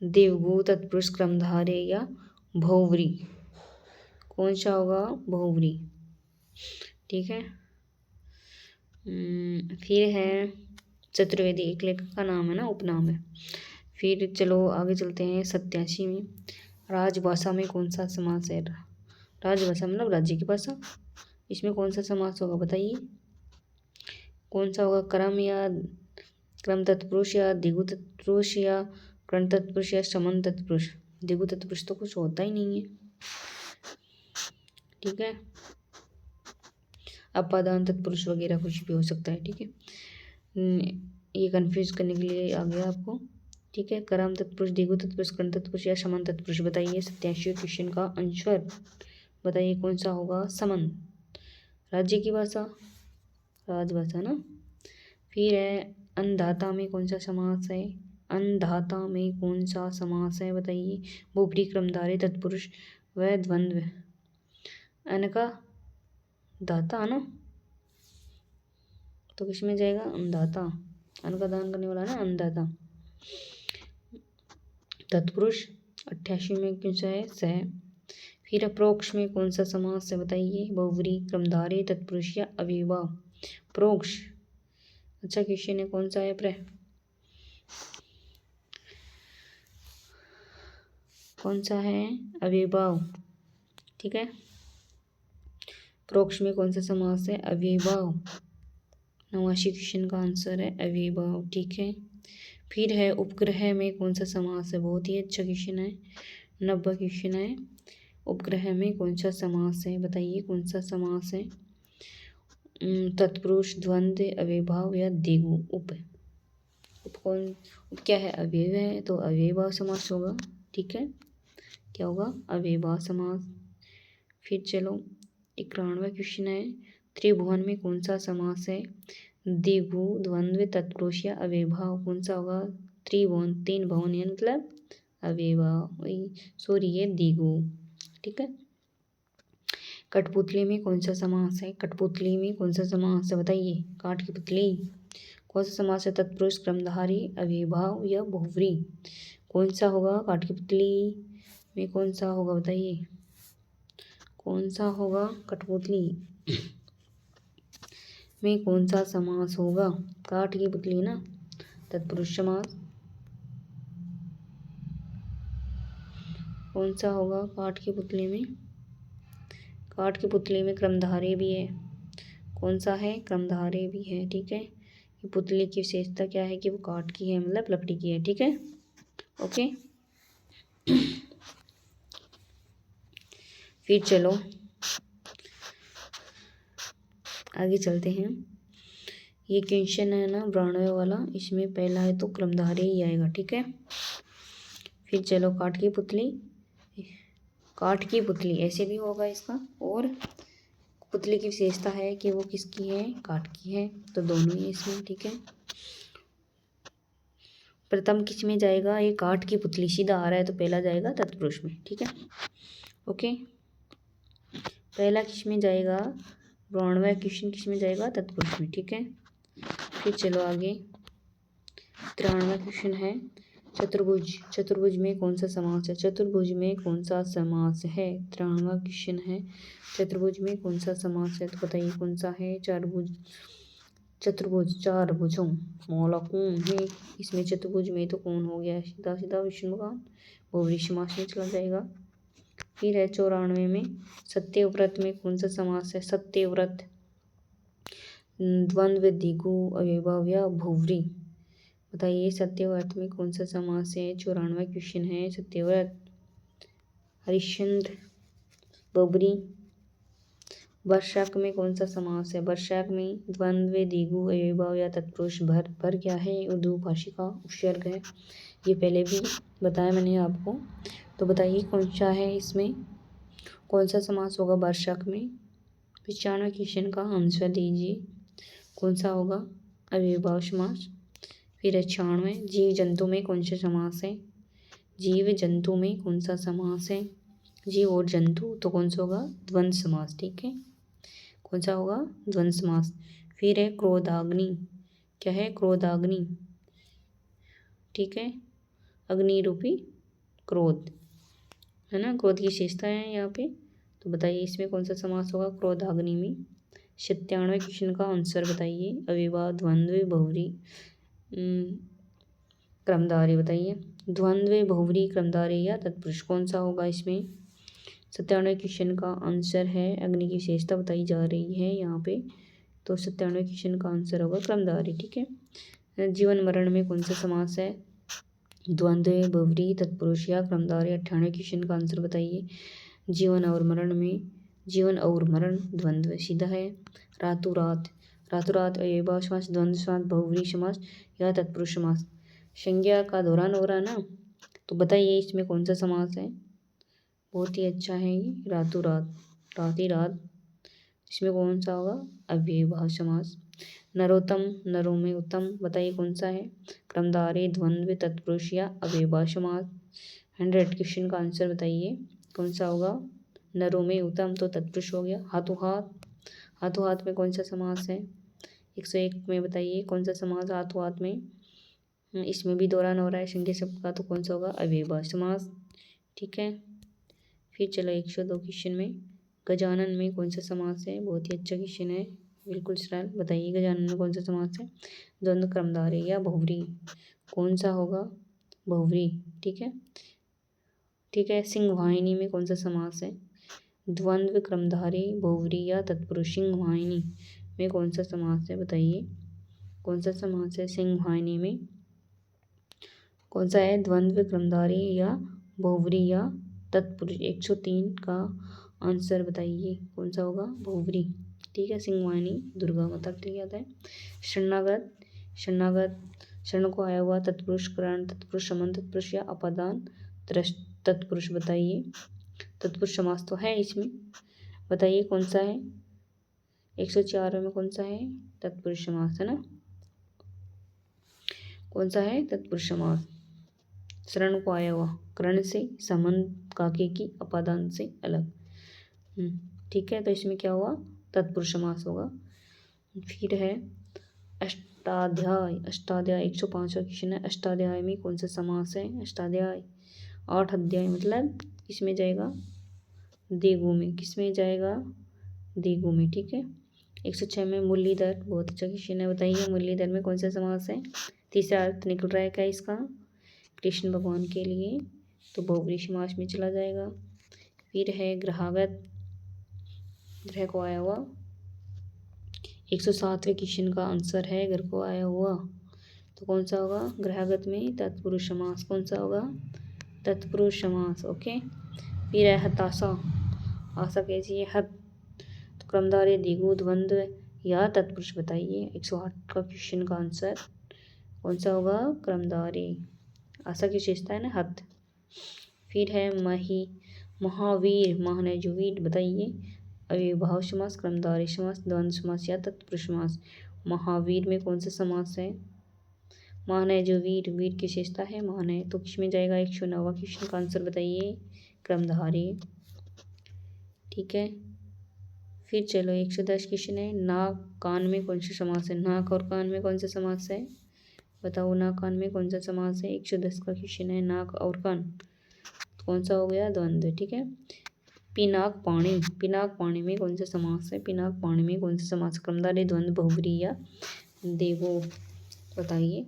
द्विगु, तत्पुरुष, क्रमधारय या बहुव्रीहि। कौन सा होगा? बहुव्रीहि, ठीक है। फिर है चतुर्वेदी एक लेखक का नाम है ना, उपनाम है। फिर चलो आगे चलते हैं 87 में। राजभाषा में कौन सा समास है? राजभाषा मतलब राज्य की भाषा, इसमें कौन सा समास होगा बताइए। कौन सा होगा? क्रम तत्पुरुष या द्विगु तत्पुरुष या करण तत्पुरुष या समान तत्पुरुष। द्विगु तत्पुरुष तो कुछ होता ही नहीं है, ठीक है। अपादान तत्पुरुष वगैरह कुछ भी हो सकता है, ठीक है। ये कंफ्यूज करने के लिए आ गया आपको, ठीक है। करम तत्पुरुष, द्विगु तत्पुरुष, करण तत्पुरुष या समान तत्पुरुष। बताइए 87 क्वेश्चन का आंसर बताइए कौन सा होगा? समान, राज्य की भाषा, राजभाषा ना। फिर है अन्नदाता में कौन सा समास है? अन्नदाता में कौन सा समास है बताइए। बहुव्रीहि, क्रमधारय, तत्पुरुष व द्वंद्व। अन्न का दाता है ना, तो किसमें जाएगा? अन्नदाता, अन्न का दान करने वाला ना, अन्नदाता। तत्पुरुष 88 में कौन सा है? स। फिर अप्रोक्ष में कौन सा समास है बताइए? बहुव्रीहि, क्रमधारय, तत्पुरुष या अव्ययभाव? प्रोक्ष अच्छा क्वेश्चन है, कौन सा है कौन सा है? अव्ययभाव। ठीक है, प्रोक्ष में कौन सा समास है? अव्ययभाव। 89 क्वेश्चन का आंसर है अव्ययभाव। ठीक है, फिर है उपग्रह में कौन सा समास है? बहुत ही अच्छा क्वेश्चन है, 90 क्वेश्चन है। उपग्रह में कौन सा समास है बताइए? कौन सा समास है? तत्पुरुष, द्वंद्व, अव्ययभाव या द्विगु? उप क्या है? अव्यय है, तो अव्ययभाव समास होगा। ठीक है, क्या होगा? अव्ययभाव समास। फिर चलो 91वां क्वेश्चन है, त्रिभुवन में कौन सा समास है? द्विगु, द्वंद्व, तत्पुरुष या अव्ययभाव? कौन सा होगा? त्रिभुवन, 3 भवन या मतलब अव्ययभाव, सॉरी ये द्विगु। ठीक है, कठपुतली में कौन सा समास है? कठपुतली में कौन सा समास है बताइए? काठ की पुतली, कौन सा समास है? तत्पुरुष, क्रमधारी, अव्ययभाव या बहुव्रीहि? कौन सा होगा? काठ की पुतली में कौन सा होगा बताइए? कौन सा होगा? कठपुतली में कौन सा समास होगा? काठ की पुतली ना, तत्पुरुष समास। कौन सा होगा काठ की पुतली में? काठ की पुतली में क्रमधारय भी है। कौन सा है? क्रमधारय भी है। ठीक है, ये पुतली की विशेषता क्या है कि वो काठ की है, मतलब लकड़ी की है। ठीक है, ओके। फिर चलो आगे चलते हैं। ये क्वेश्चन है ना 92 वाला, इसमें पहला है तो क्रमधारय ही आएगा। ठीक है, फिर चलो काठ की पुतली, काठ की पुतली ऐसे भी होगा इसका, और पुतली की विशेषता है कि वो किसकी है? काठ की है, तो दोनों ही इसमें। ठीक है, प्रथम किस में जाएगा? ये काठ की पुतली सीधा आ रहा है तो पहला जाएगा तत्पुरुष में। ठीक है, ओके। पहला किस में जाएगा? 92वां क्वेश्चन किस में जाएगा? तत्पुरुष में। ठीक है, फिर चलो आगे 93वां क्वेश्चन है, चतुर्भुज, चतुर्भुज में कौन सा समास है? चतुर्भुज में कौन सा समास है? 93वां क्वेश्चन है, चतुर्भुज में कौन सा समास है? तो बताइए कौन सा है? चारभुज, चतुर्भुज, चार भुजों मौला कौन है? इसमें चतुर्भुज में तो कौन हो गया? सीधा सीधा विष्णु भगवान, बहुव्रीहि समास में चला जाएगा। फिर है 94 में, सत्यव्रत में कौन सा समास है? सत्यव्रत, द्वंद्व, द्विगु, अव्ययभाव या बहुव्रीहि? बताइए सत्यव्रत में कौन सा समास है? 94वां क्वेश्चन है, सत्यव्रत, हरिश्चंद्र, बबरी। वर्षक में कौन सा समास है? वर्षक में द्वंद्व, द्विगु, अव्ययभाव या तत्पुरुष? भर, भर क्या है? उर्दू भाषा का उपसर्ग है, ये पहले भी बताया मैंने आपको। तो बताइए कौन सा है? इसमें कौन सा समास होगा वर्षक में? 95 क्वेश्चन का आंसर दीजिए, कौन सा होगा? अव्ययभाव समास। फिर 96, जीव जंतु में कौन सा समास है? जीव जंतु में कौन सा समास है? जीव और जंतु, तो कौन सा होगा? द्वंद्व समास। ठीक है, कौन सा होगा? द्वंद्व समास। फिर है क्रोधाग्नि, क्या है? क्रोधाग्नि। ठीक है, अग्नि रूपी क्रोध है ना, क्रोध की विशेषता है यहाँ पे। तो बताइए इसमें कौन सा समास होगा? क्रोधाग्नि में। 97 क्वेश्चन का आंसर बताइए, अव्ययभाव, द्वंद्व, बहुव्रीहि, क्रमधारय? बताइए द्वंद्व, बहुव्रीहि, क्रमधारय या तत्पुरुष? कौन सा होगा इसमें? 97 क्वेश्चन का आंसर है, अग्नि की विशेषता बताई जा रही है यहाँ पे, तो 97 क्वेश्चन का आंसर होगा क्रमधारय। ठीक है, जीवन मरण में कौन सा समास है? द्वंद्व, बहुव्रीहि, तत्पुरुष या क्रमधारय? 98 क्वेश्चन का आंसर बताइए। जीवन और मरण में, जीवन और मरण द्वंद्व सीधा है। रातों रात, रातों रात अव्ययभाव समास, द्वंद्व समास, बहुव्रीहि समास या तत्पुरुष समास? संज्ञा का दोहरान हो रहा ना, तो बताइए इसमें कौन सा समास है? बहुत ही अच्छा है ये, रातों रात, रात ही रात। इसमें कौन सा होगा? अव्ययभाव समास। नरोत्तम, नरों में उत्तम, बताइए कौन सा है? क्रमधारय, द्वंद्व, तत्पुरुष या अव्ययभाव समास? 100 क्वेश्चन का आंसर बताइए, कौन सा होगा? नरों में उत्तम, तो तत्पुरुष हो गया। हाथों हाथ, हाथों हाथ में कौन सा समास है? 101 में बताइए कौन सा समास हाथों हाथ में? इसमें भी दौरान हो रहा है संज्ञा शब्द का, तो कौन सा होगा? अव्ययभाव समास। ठीक है, फिर चलो 102 क्वेश्चन में, गजानन में कौन सा समास है? बहुत ही अच्छा क्वेश्चन है, बिल्कुल सरल। बताइए गजानन में कौन सा समास है? द्वंद्व क्रमधारय या बहुव्रीहि, कौन सा होगा? बहुव्रीहि, ठीक है। ठीक है, सिंहवाहिनी में कौन सा समास है? द्वंद्व क्रमधारय बहुव्रीहि या तत्पुरुष। सिंहवाहिनी में कौन सा समास है? बताइए कौन सा समास है सिंहवाहिनी में? कौन सा है? द्वंद्व क्रमधारय या बहुव्रीहि या तत्पुरुष। 103 का आंसर बताइए कौन सा होगा? बहुव्रीहि, ठीक है। सिंहवाहिनी दुर्गा माता के लिए आता है। शरणागत, शरणागत शरण को आया हुआ तत्पुरुष, करण तत्पुरुष, समन तत्पुरुष या अपादान तत्पुरुष। बताइए, तत्पुरुष समास तो है इसमें, बताइए कौन सा है? 104 में कौन सा है? तत्पुरुष समास है ना, कौन सा है? तत्पुरुष समास। शरण को आया हुआ, करण से, संबंध काके की, अपादान से अलग। ठीक है, तो इसमें क्या हुआ? तत्पुरुष समास होगा। फिर है अष्टाध्याय, अष्टाध्याय 105वां क्वेश्चन है, अष्टाध्याय में कौन सा समास है? अष्टाध्याय 8 अध्याय, मतलब किसमें जाएगा? देगू में। किसमें जाएगा? देगू में, ठीक है। 106 में मुरलीधर, बहुत अच्छा क्वेश्चन है। बताइए मुरलीधर में कौन सा समास है? तीसरा अर्थ निकल रहा है क्या इसका? कृष्ण भगवान के लिए, तो बहुव्रीहि समास में चला जाएगा। फिर है ग्रहागत, ग्रह को आया हुआ। 107वें क्वेश्चन का आंसर है घर को आया हुआ, तो कौन सा होगा? ग्रहागत में तत्पुरुष समास। कौन सा होगा? तत्पुरुष समास, ओके। फिर है हताशा, आशा कैसी है? हत, तो क्रमधारय द्विगु द्वंद्व या तत्पुरुष। बताइए 108 का क्वेश्चन का आंसर कौन सा होगा? क्रमधारय। आशा की विशेषता है ना हत। फिर है महावीर, माहने जो वीर। बताइए अव्ययभाव समास, क्रमधारय समास, द्वंद्व समास या तत्पुरुष समास। महावीर में कौन सा समास है? माहने जो वीर, वीर की विशेषता है माहने, तो किसमें जाएगा? 109वां क्वेश्चन का आंसर बताइए, क्रमधारय, ठीक है। फिर चलो 110 क्वेश्चन है, नाक कान में कौन सा समास है? नाक और कान में कौन सा समास है? बताओ नाक कान में कौन सा समास है? 110 का क्वेश्चन है, नाक और कान, तो कौन सा हो गया? द्वंद्व, ठीक है। पिनाक पाणी, पिनाक पाणी में कौन सा समास है? पिनाक पाणी में कौन सा समास? क्रमधारय, द्वंद्व, बहुव्रीहि या देवो। बताइए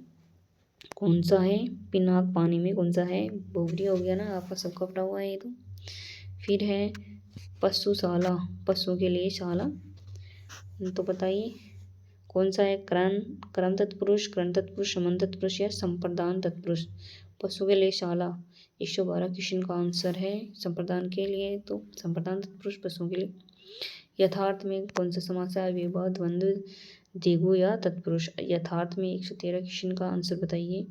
कौन सा है? पिनाक पानी में कौन सा है? बहुव्रीहि हो गया ना, आपका सबका पढ़ा हुआ है ये तो। फिर है पशुशाला, पशु के लिए शाला, तो बताइए कौन सा है? क्रम तत्पुरुष, करण तत्पुरुष, समन तत्पुरुष या संप्रदान तत्पुरुष। पशु के लिए शाला 112 क्वेश्चन का आंसर है। संप्रदान के लिए तो संप्रदान तत्पुरुष, पशुओं के लिए। यथार्थ में कौन सा समास है? अव्ययभाव, द्वंद्व, द्विगु या तत्पुरुष। यथार्थ में 113 क्वेश्चन का आंसर बताइए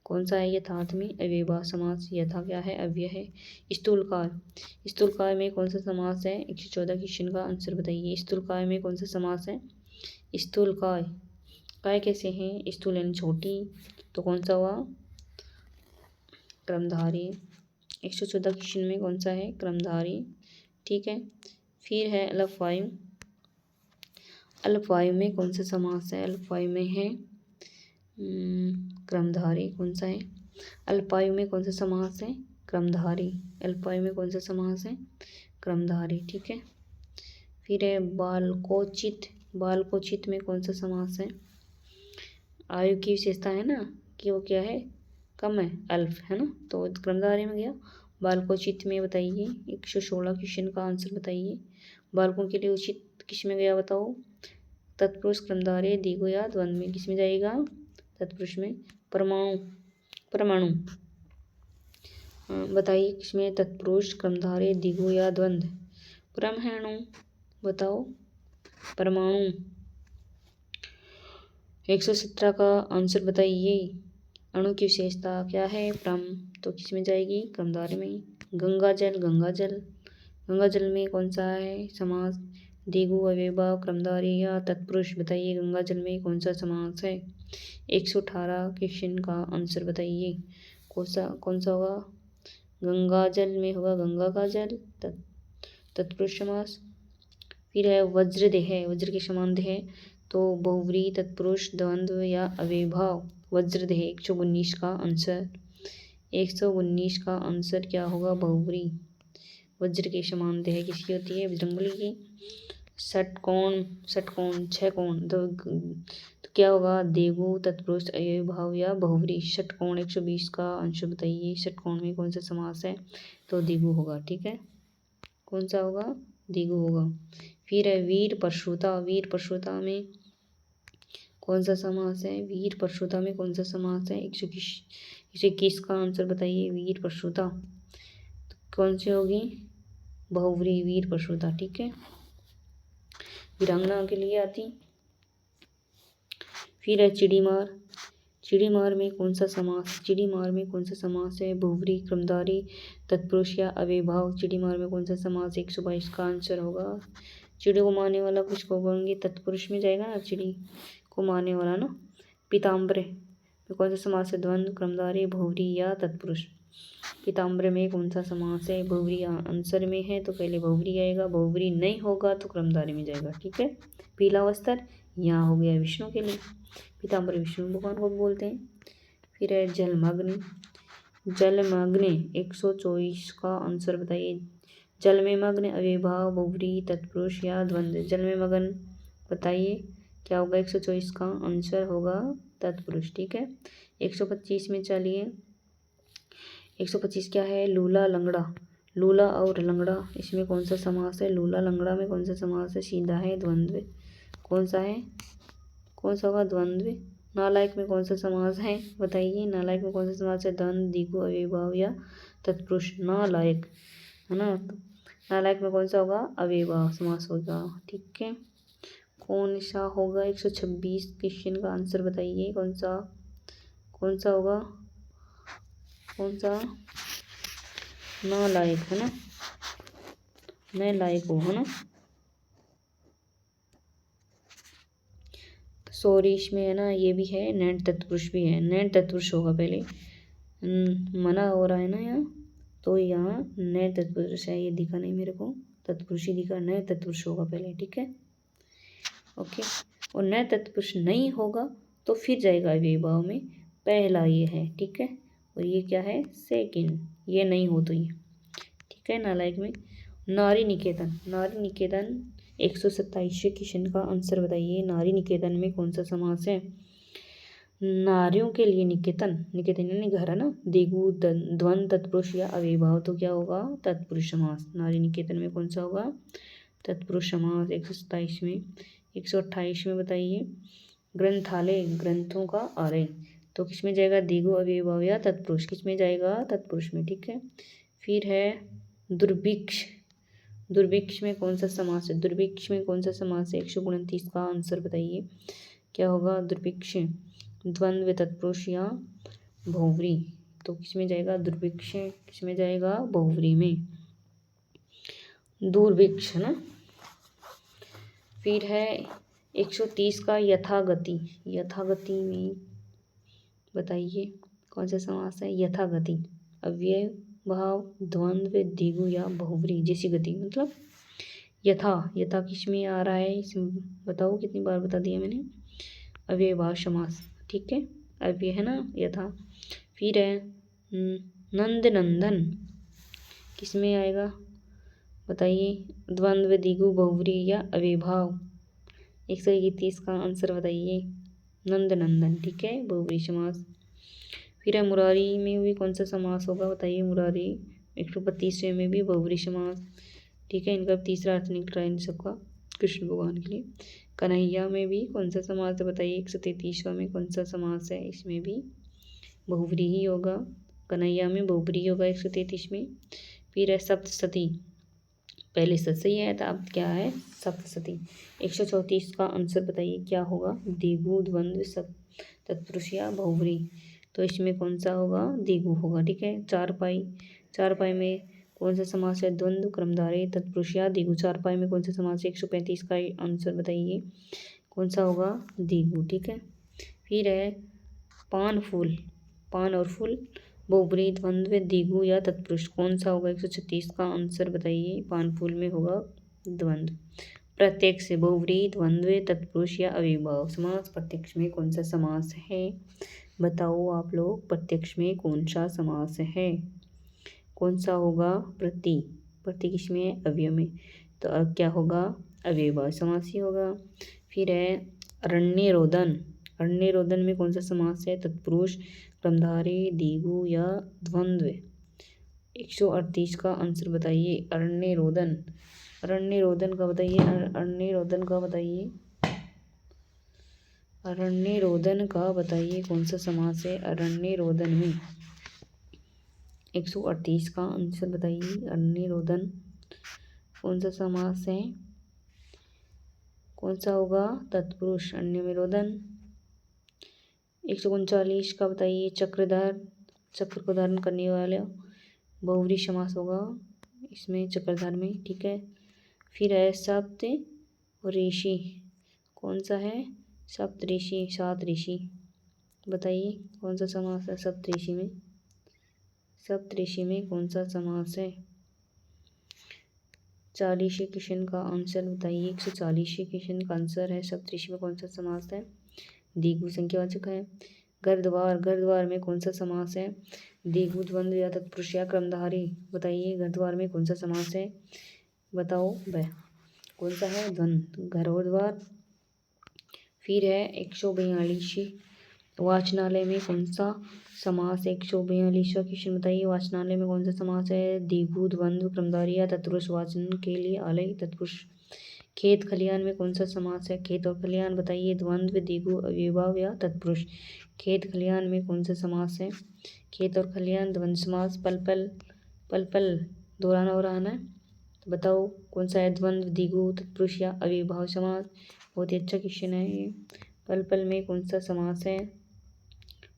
कौन सा है? यथार्थ में अव्ययभाव समास। यथा क्या है? अव्यय है। स्थूलकार, स्थूलकार में कौन सा समास है? 114 क्वेश्चन का आंसर बताइए। स्थूलकार में कौन सा समास है? स्थूलकाय, काय कैसे हैं? स्थूल यानी छोटी, तो कौन सा हुआ? क्रमधारय। 114 क्वेश्चन में कौन सा है? क्रमधारय, ठीक है। फिर है अल्पवायु, अल्पवायु में कौन सा समास है? अल्पवायु में है क्रमधारय। कौन सा है? अल्पवायु में कौन सा समास है? क्रमधारय। अल्पवायु में कौन सा समास है? क्रमधारय, ठीक है। फिर है बालकोचित, बालकोचित में कौन सा समास है? आयु की विशेषता है ना कि वो क्या है? कम है, अल्प है ना, तो क्रमधारय में गया। बालकोचित में बताइए 116 क्वेश्चन का आंसर बताइए। बालकों के लिए उचित किस में गया बताओ? तत्पुरुष, क्रमधारय, द्विगु या द्वंद्व में। किस में जाएगा? तत्पुरुष में। परमाणु, परमाणु बताइए किसमें? तत्पुरुष, क्रमधारय, द्विगु या द्वंद्व। परमाणु बताओ, परमाणु। 117 का आंसर बताइए। अणु की विशेषता क्या है? परम, तो किस में जाएगी? क्रमधारय में। गंगा जल, गंगा जल, गंगा जल में कौन सा है समास? द्विगु, अव्ययभाव, क्रमधारय या तत्पुरुष। बताइए गंगा जल में कौन सा समास है? 118 क्वेश्चन का आंसर बताइए कौन सा होगा? गंगा जल में होगा गंगा का जल, तत्पुरुष समास। फिर है वज्रदेह, वज्र के समान देह, तो बहुव्रीहि, तत्पुरुष, द्वंद्व या अव्ययभाव। वज्रदेह 119 का आंसर, 119 का आंसर क्या होगा? बहुव्रीहि, वज्र के समान देह किसकी होती है? बजरंगबली की। षटकोण, षटकोण 6 कोण तो क्या होगा? देगू, तत्पुरुष, अव्ययभाव या बहुव्रीहि। षटकोण 120 का अंश बताइए। षटकोण में कौन सा समास है? तो दिगु होगा। ठीक है, कौन सा होगा? दिगु होगा। फिर है वीर प्रसूता। वीर प्रसूता में कौन सा समास है? वीर प्रसूता में कौन सा समास है? 121 का आंसर बताइए। वीर प्रसूता तो कौन सी होगी? बहुव्रीहि वीर प्रसूता। ठीक है, वीरांगना के लिए आती। फिर है चिड़ीमार। चिड़ीमार में कौन सा समास? चिड़ीमार में कौन सा समास है? बहुव्रीहि, क्रमधारी, तत्पुरुष या अव्ययभाव। चिड़ीमार में कौन सा समास? 122 का आंसर होगा। चिड़ी को मारने वाला कुछ को बोलेंगे तत्पुरुष में जाएगा ना, चिड़ी को मारने वाला ना। पीताम्बरे में कौन सा समास है? द्वंद्व, क्रमधारी, बहुव्रीहि या तत्पुरुष। पीताम्बरे में कौन सा समास है? बहुव्रीहि आंसर में है तो पहले बहुव्रीहि आएगा, बहुव्रीहि नहीं होगा तो क्रमधारी में जाएगा। ठीक है, पीला वस्त्र यहाँ हो गया विष्णु के लिए। पीताम्बर विष्णु भगवान को बोलते हैं। फिर है जलमग्न। जलमग्न 124 का आंसर बताइए। जल में मग्न, अव्ययभाव, बहुव्रीहि, तत्पुरुष या द्वंद्व। जल में मग्न बताइए क्या होगा? 124 का आंसर होगा तत्पुरुष। ठीक है, 125 में चलिए। 125 क्या है? लूला लंगड़ा। लूला और लंगड़ा इसमें कौन सा समास है? लूला लंगड़ा में कौन सा समास है? सीधा है, द्वंद्व। कौन सा है? कौन सा होगा? द्वंद्व। नालायक में कौन सा समास है? बताइए, नालायक में कौन सा समास है? द्वंद्व, दिगु, अव्ययभाव या तत्पुरुष। नालायक है ना, नालायक में कौन सा होगा? अव्ययभाव समास होगा। ठीक है, कौन सा होगा? 126 क्वेश्चन का आंसर बताइए। कौन सा, कौन सा होगा? कौन सा? नालायक है ना, मैं लायक हूँ है ना। सॉरी, इसमें है ना ये भी है, नैन तत्पुरुष भी है। नैन तत्पुरुष होगा पहले, मना हो रहा है ना यहाँ, तो यहाँ नए तत्पुरुष है। ये दिखा नहीं मेरे को, तत्पुरुष ही दिखा, नए तत्पुरुष होगा पहले। ठीक है, ओके। और नए तत्पुरुष नहीं होगा तो फिर जाएगा अव्ययभाव में, पहला ये है। ठीक है, और ये क्या है? सेकंड। ये नहीं हो तो ये। ठीक है, नालायक में नारी निकेतन। नारी निकेतन 127 क्वेश्चन का आंसर बताइए। नारी निकेतन में कौन सा समास है? नारियों के लिए निकेतन, निकेतन यानी घर है ना। दिगु, द्वंद्व, तत्पुरुष या अव्ययभाव तो क्या होगा? तत्पुरुष समास। नारी निकेतन में कौन सा होगा? तत्पुरुष समास। 127 में। 128 में बताइए। ग्रंथालय, ग्रंथों का आलय तो किसमें जाएगा? दिगु, अव्ययभाव या तत्पुरुष। किसमें जाएगा? तत्पुरुष में। ठीक है, फिर है दुर्भिक्ष। दुर्भिक्ष में कौन सा समास है? दुर्भिक्ष में कौन सा समास है? 129 का आंसर बताइए क्या होगा? दुर्भिक्ष द्वंद्व, तत्पुरुष या बहुव्रीहि तो किसमें जाएगा? दुर्भिक्ष किसमें जाएगा? बहुव्रीहि में। दुर्भिक्ष है ना। फिर है 130 का यथागति। यथागति में बताइए कौन सा समास है? यथागति अव्यय भाव, द्वंद्व, दिगु या बहुव्रीहि। जैसी गति मतलब यथा, यथा किसमें आ रहा है? इसमें बताओ, कितनी बार बता दिया मैंने? अव्ययभाव समास। ठीक है, अव्यय है ना, यथा। फिर है नंद नंदन, किसमें आएगा बताइए? द्वंद्व, दिगु, बहुव्रीहि या अव्ययभाव। 131 का आंसर बताइए। नंद नंदन। ठीक है, बहुव्रीहि समास। फिर है मुरारी में भी कौन सा समास होगा? बताइए। मुरारी 132 में भी बहुव्रीहि समास। ठीक है, इनका तीसरा अर्थ निकल रहा है इन सबका कृष्ण भगवान के लिए। कन्हैया में भी कौन सा समास है? बताइए। 133वां में कौन सा समास है? इसमें भी बहुव्रीहि होगा। कन्हैया में बहुव्रीहि होगा 133 में। फिर है सप्तशती, पहले सतसई है तो अब क्या है? सप्तशती। 134 का आंसर बताइए क्या होगा? दिगु, द्वंद्व, तत्पुरुष या बहुव्रीहि तो इसमें कौन सा होगा? दिगु होगा। ठीक है, चारपाई। चारपाई में कौन सा समास है? द्वंद्व, क्रमधारय, तत्पुरुष या दिगु। चारपाई में कौन सा समास है? 135 का आंसर बताइए कौन सा होगा? दिगु। ठीक है, फिर है पान फूल। पान और फूल बहुव्रीहि, द्वंद्व, दिगु या तत्पुरुष कौन सा होगा? 136 का आंसर बताइए। पान फूल में होगा द्वंद्व। प्रत्यक्ष बहुव्रीहि, द्वंद्व, तत्पुरुष या अव्ययभाव समास। प्रत्यक्ष में कौन सा समास है? बताओ आप लोग, प्रत्यक्ष में कौन सा समास है? कौन सा होगा? प्रति। प्रति किस में है, अवयव में। तो अब क्या होगा, अव्ययभाव समास ही होगा। फिर है अरण्यरोदन। अरण्यरोदन में कौन सा समास है, तत्पुरुष, क्रमधारी, द्विगु या द्वंद्व। 138 का आंसर बताइए। अरण्यरोदन, अरण्यरोदन का बताइए, अरण्यरोदन का बताइए, अरण्यरोदन का बताइए कौन सा समास है अरण्यरोदन में। 138 का आंसर बताइए। अरण्यरोदन कौन सा समास है, कौन सा होगा, तत्पुरुष, अरण्यरोदन। 139 का बताइए, चक्रधर, चक्र को धारण करने वाला बहुव्रीहि समास होगा इसमें, चक्रधर में, ठीक है। फिर है सप्त ऋषि, कौन सा है, सप्त ऋषि, 7 ऋषि, बताइए कौन सा समास है सप्त ऋषि में। सप्त ऋषि में कौन सा समास है। 40 क्वेश्चन का आंसर बताइए। 140 क्वेश्चन का आंसर है सप्त ऋषि में कौन सा समास है, द्विगु संख्यावाचक है। घरद्वार, घरद्वार में कौन सा समास है, द्विगु, द्वंद्व या तत्पुरुष या क्रमधारी, बताइए घरद्वार में कौन सा समास है, बताओ वह कौन सा है, द्वंद्व, घर और द्वार। फिर है 142 वाचनालय में कौन सा समास है। 142 क्वेश्चन बताइए, वाचनालय में कौन सा समास है, द्विगु, द्वंद्व, क्रमधारी या तत्पुरुष, वाचन के लिए आलय, तत्पुरुष। खेत खलियान में कौन सा समास है, खेत और खलियान, बताइए द्वंद्व, द्विगु, अव्ययभाव या तत्पुरुष। खेत खलियान में कौन सा समास है, खेत और खलियान, द्वंद्व समास। पल पल, पल पल दोहराना हो रहा है, तो बताओ कौन सा है, द्वंद्व, द्विगु, तत्पुरुष या अव्ययभाव समास। बहुत ही अच्छा क्वेश्चन है ये। पल पल में कौन सा समास है,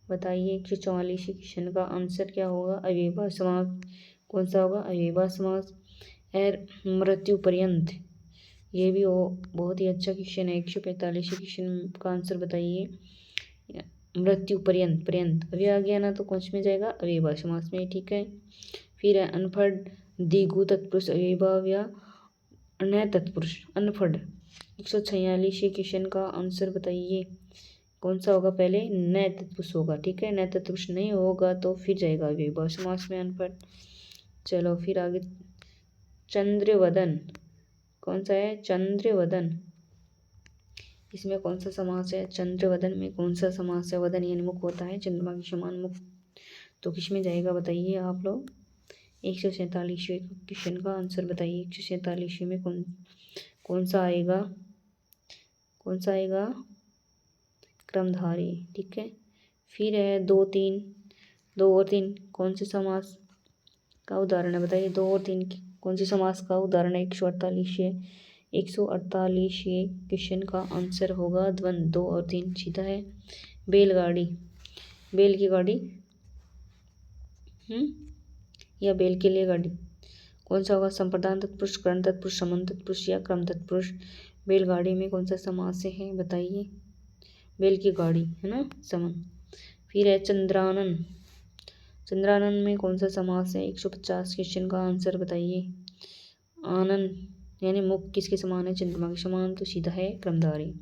बताइए। 144 क्वेश्चन का आंसर क्या होगा, अव्ययभाव समास। कौन सा होगा, अव्ययभाव समास। मृत्यु पर्यंत, ये भी हो बहुत ही अच्छा क्वेश्चन है। 145 क्वेश्चन का आंसर बताइए। मृत्यु पर्यंत, पर्यंत अभी आ गया ना, तो कौन में जाएगा, अव्ययभाव समास में, ठीक है। फिर है अनफड, द्विगु, तत्पुरुष, अव्ययभाव या न तत्पुरुष, अनफड। 146 क्वेश्चन का आंसर बताइए कौन सा होगा, पहले न तत्पुरुष होगा, ठीक है। न तत्पुरुष नहीं होगा तो फिर जाएगा अव्ययभाव समास में अनफड। चलो फिर आगे, चंद्रवदन, कौन सा है, चंद्रवदन, इसमें कौन सा समास है, चंद्रवदन में कौन सा समास है, वदन यानी मुख होता है, चंद्रमा के समान मुख, तो किस में जाएगा बताइए आप लोग। 147 क्वेश्चन का आंसर बताइए। 147 में कौन सा आएगा, कौन सा आएगा, क्रमधारी, ठीक है। फिर है 2, 3, 2 और 3 कौन से समास का उदाहरण है, बताइए 2 और 3 कौन से समास का उदाहरण है। 148 क्वेश्चन का आंसर होगा द्वंद्व, 2 और 3 सीधा है। बैलगाड़ी, बैल की गाड़ी, या बैल के लिए गाड़ी, कौन सा होगा, संप्रदान तत्पुरुष, कर्ण तत्पुरुष, समान तत्पुरुष या क्रम तत्पुरुष। बैलगाड़ी में कौन सा समास है बताइए, बैल की गाड़ी है ना, समान। फिर है चंद्रानन, चंद्रानन में कौन सा समास है। 150 क्वेश्चन का आंसर बताइए। आनन यानी मुख किसके समान है, चंद्रमा के समान, तो सीधा है क्रमधारी।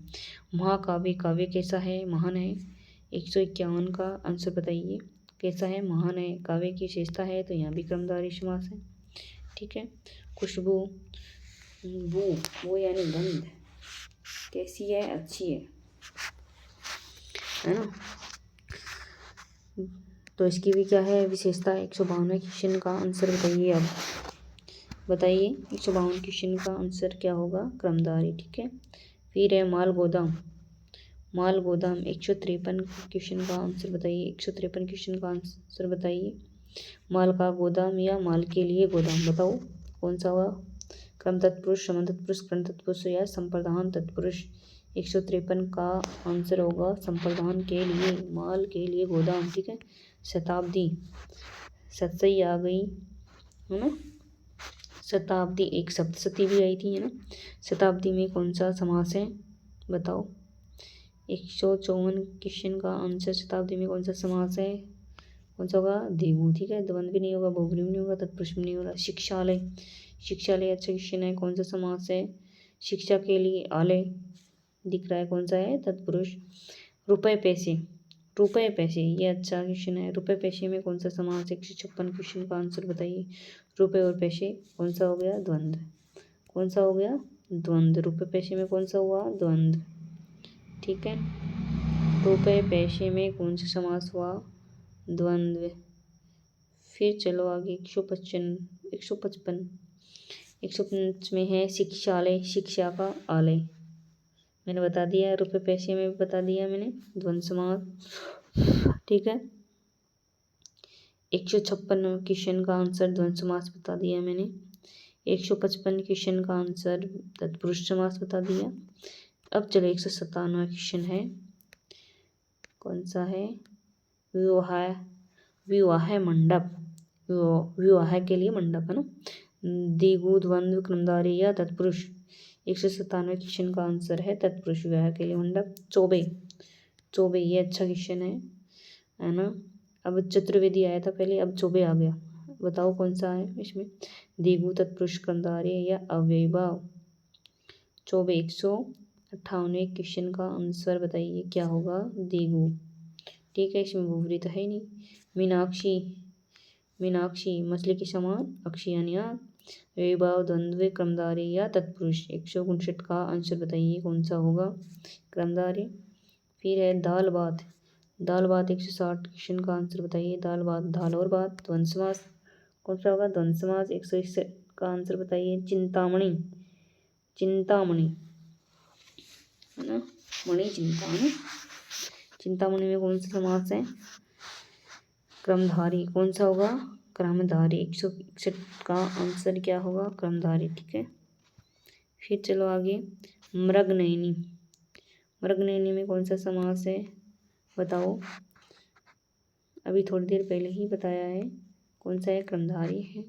महाकाव्य, काव्य कैसा है, महान है। 151 का आंसर बताइए, कैसा है, महान है। काव्य की विशेषता है, तो यहाँ भी क्रमधारी समास है, ठीक है। खुशबू, वो यानी गंध, कैसी है, अच्छी है ना, तो इसकी भी क्या है, विशेषता। 152 क्वेश्चन का आंसर बताइए अब, बताइए 152 क्वेश्चन का आंसर क्या होगा, क्रमधारी, ठीक है। फिर है माल गोदाम, माल गोदाम 153 क्वेश्चन का आंसर बताइए। 153 क्वेश्चन का आंसर बताइए। माल का गोदाम या माल के लिए गोदाम, बताओ कौन सा हुआ, क्रम तत्पुरुष, समान तत्पुरुष, कर्ण तत्पुरुष या संप्रदान तत्पुरुष। 153 का आंसर होगा संप्रदान के लिए, माल के लिए गोदाम, ठीक है। शताब्दी, सतसई आ गई है ना, शताब्दी, एक सप्तशती भी आई थी है ना। शताब्दी में कौन सा समास है, बताओ। 154 क्वेश्चन का आंसर, शताब्दी में कौन सा समास है, कौन सा होगा, द्विगु, ठीक है। द्वंद्व भी नहीं होगा, बहुव्रीहि भी नहीं होगा, तत्पुरुष भी नहीं होगा। शिक्षालय, शिक्षालय अच्छा क्वेश्चन है, कौन सा समास है, शिक्षा के लिए आलय दिख रहा है, कौन सा है, तत्पुरुष। रुपए पैसे, रुपए पैसे, ये अच्छा क्वेश्चन है। रुपए पैसे में कौन सा समास है। 156 क्वेश्चन का आंसर बताइए। रुपए और पैसे कौन सा हो गया? द्वंद्व। कौन सा हो गया? द्वंद्व। रुपए पैसे में कौन सा हुआ? द्वंद्व। ठीक है, रुपए पैसे में कौन सा समास हुआ? द्वंद्व। फिर चलो आगे 155 में है शिक्षालय, शिक्षा का आलय। मैंने बता दिया, रुपए पैसे में बता दिया मैंने, द्वंद्व समास। ठीक है, 156 क्वेश्चन का आंसर द्वंद्व समास बता दिया मैंने। 155 क्वेश्चन का आंसर तत्पुरुष समास बता दिया। अब चलो 197 क्वेश्चन है, कौन सा है? विवाह मंडप, विवाह के लिए मंडप है ना। द्विगु द्वंद्व क्रमधारी या तत्पुरुष। 197 क्वेश्चन का आंसर है तत्पुरुष, विवाह के लिए मंडप। चौबे ये अच्छा क्वेश्चन है ना। अब चतुर्वेदी आया था पहले, अब चौबे आ गया। बताओ कौन सा है इसमें? द्विगु तत्पुरुष क्रमधारी या अव्ययभाव। चौबे 158 क्वेश्चन का आंसर बताइए क्या होगा? द्विगु। ठीक है, इसमें बहुव्रीहि तो है ही नहीं। मीनाक्षी मछली के समान, अक्षी यानी आग, अव्ययभाव द्वंद्व क्रमधारी या तत्पुरुष। 159 का आंसर बताइए कौन सा होगा? क्रमधारी। फिर है दाल भात, 160 क्वेश्चन का आंसर बताइए। दाल भात, दाल और भात, द्वंद्व समास कौन सा होगा? द्वंद्व समास। 161 का आंसर बताइए। चिंतामणि है ना, मणि चिंतामणि। चिंतामणि में कौन सा समास है? क्रमधारी। कौन सा होगा? क्रमधारी। 161 का आंसर क्या होगा? क्रमधारी। ठीक है, फिर चलो आगे मृगनयनी में कौन सा समास है? बताओ, अभी थोड़ी देर पहले ही बताया है, कौन सा है? क्रमधारी है।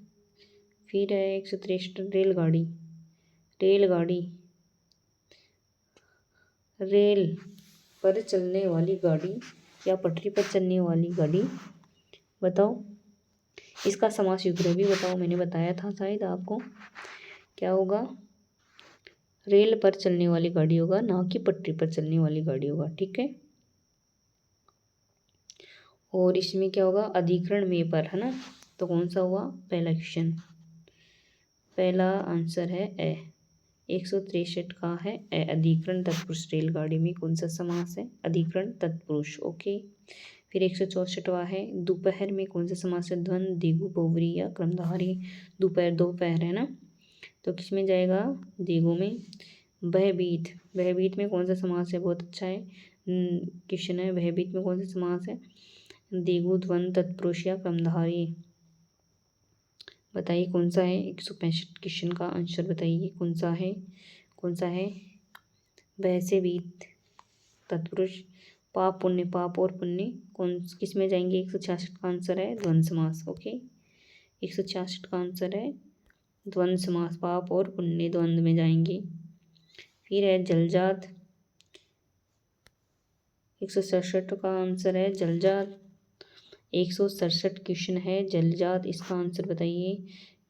फिर है 163 रेलगाड़ी, रेल पर चलने वाली गाड़ी या पटरी पर चलने वाली गाड़ी। बताओ, इसका समास विग्रह भी बताओ। मैंने बताया था शायद आपको, क्या होगा? रेल पर चलने वाली गाड़ी होगा, ना कि पटरी पर चलने वाली गाड़ी होगा। ठीक है, और इसमें क्या होगा? अधिकरण में पर, है ना। तो कौन सा हुआ? पहला क्वेश्चन, पहला आंसर है ए। 163 का है ए, अधिकरण तत्पुरुष। रेलगाड़ी में कौन सा समास है? अधिकरण तत्पुरुष। ओके, फिर 164वां है दोपहर में कौन सा समास है? द्वंद्व, द्विगु, बहुव्रीहि या क्रमधारी। दोपहर है ना, तो किस में जाएगा? द्विगु में। भयभीत में कौन सा समास है? बहुत अच्छा है क्वेश्चन है। भयभीत में कौन सा समास है? द्विगु, द्वंद्व, तत्पुरुष या क्रमधारी। बताइए कौन सा है? 165 क्वेश्चन का आंसर बताइए कौन सा है? वैसे बीत तत्पुरुष। पाप और पुण्य कौन किस में जाएंगे? 166 का आंसर है द्वंद्व समास। ओके, 166 का आंसर है द्वंद्व समास, पाप और पुण्य द्वंद्व में जाएंगे। फिर है जलजात, 167 का आंसर है जलजात। 167 क्वेश्चन है जलजात, इसका आंसर बताइए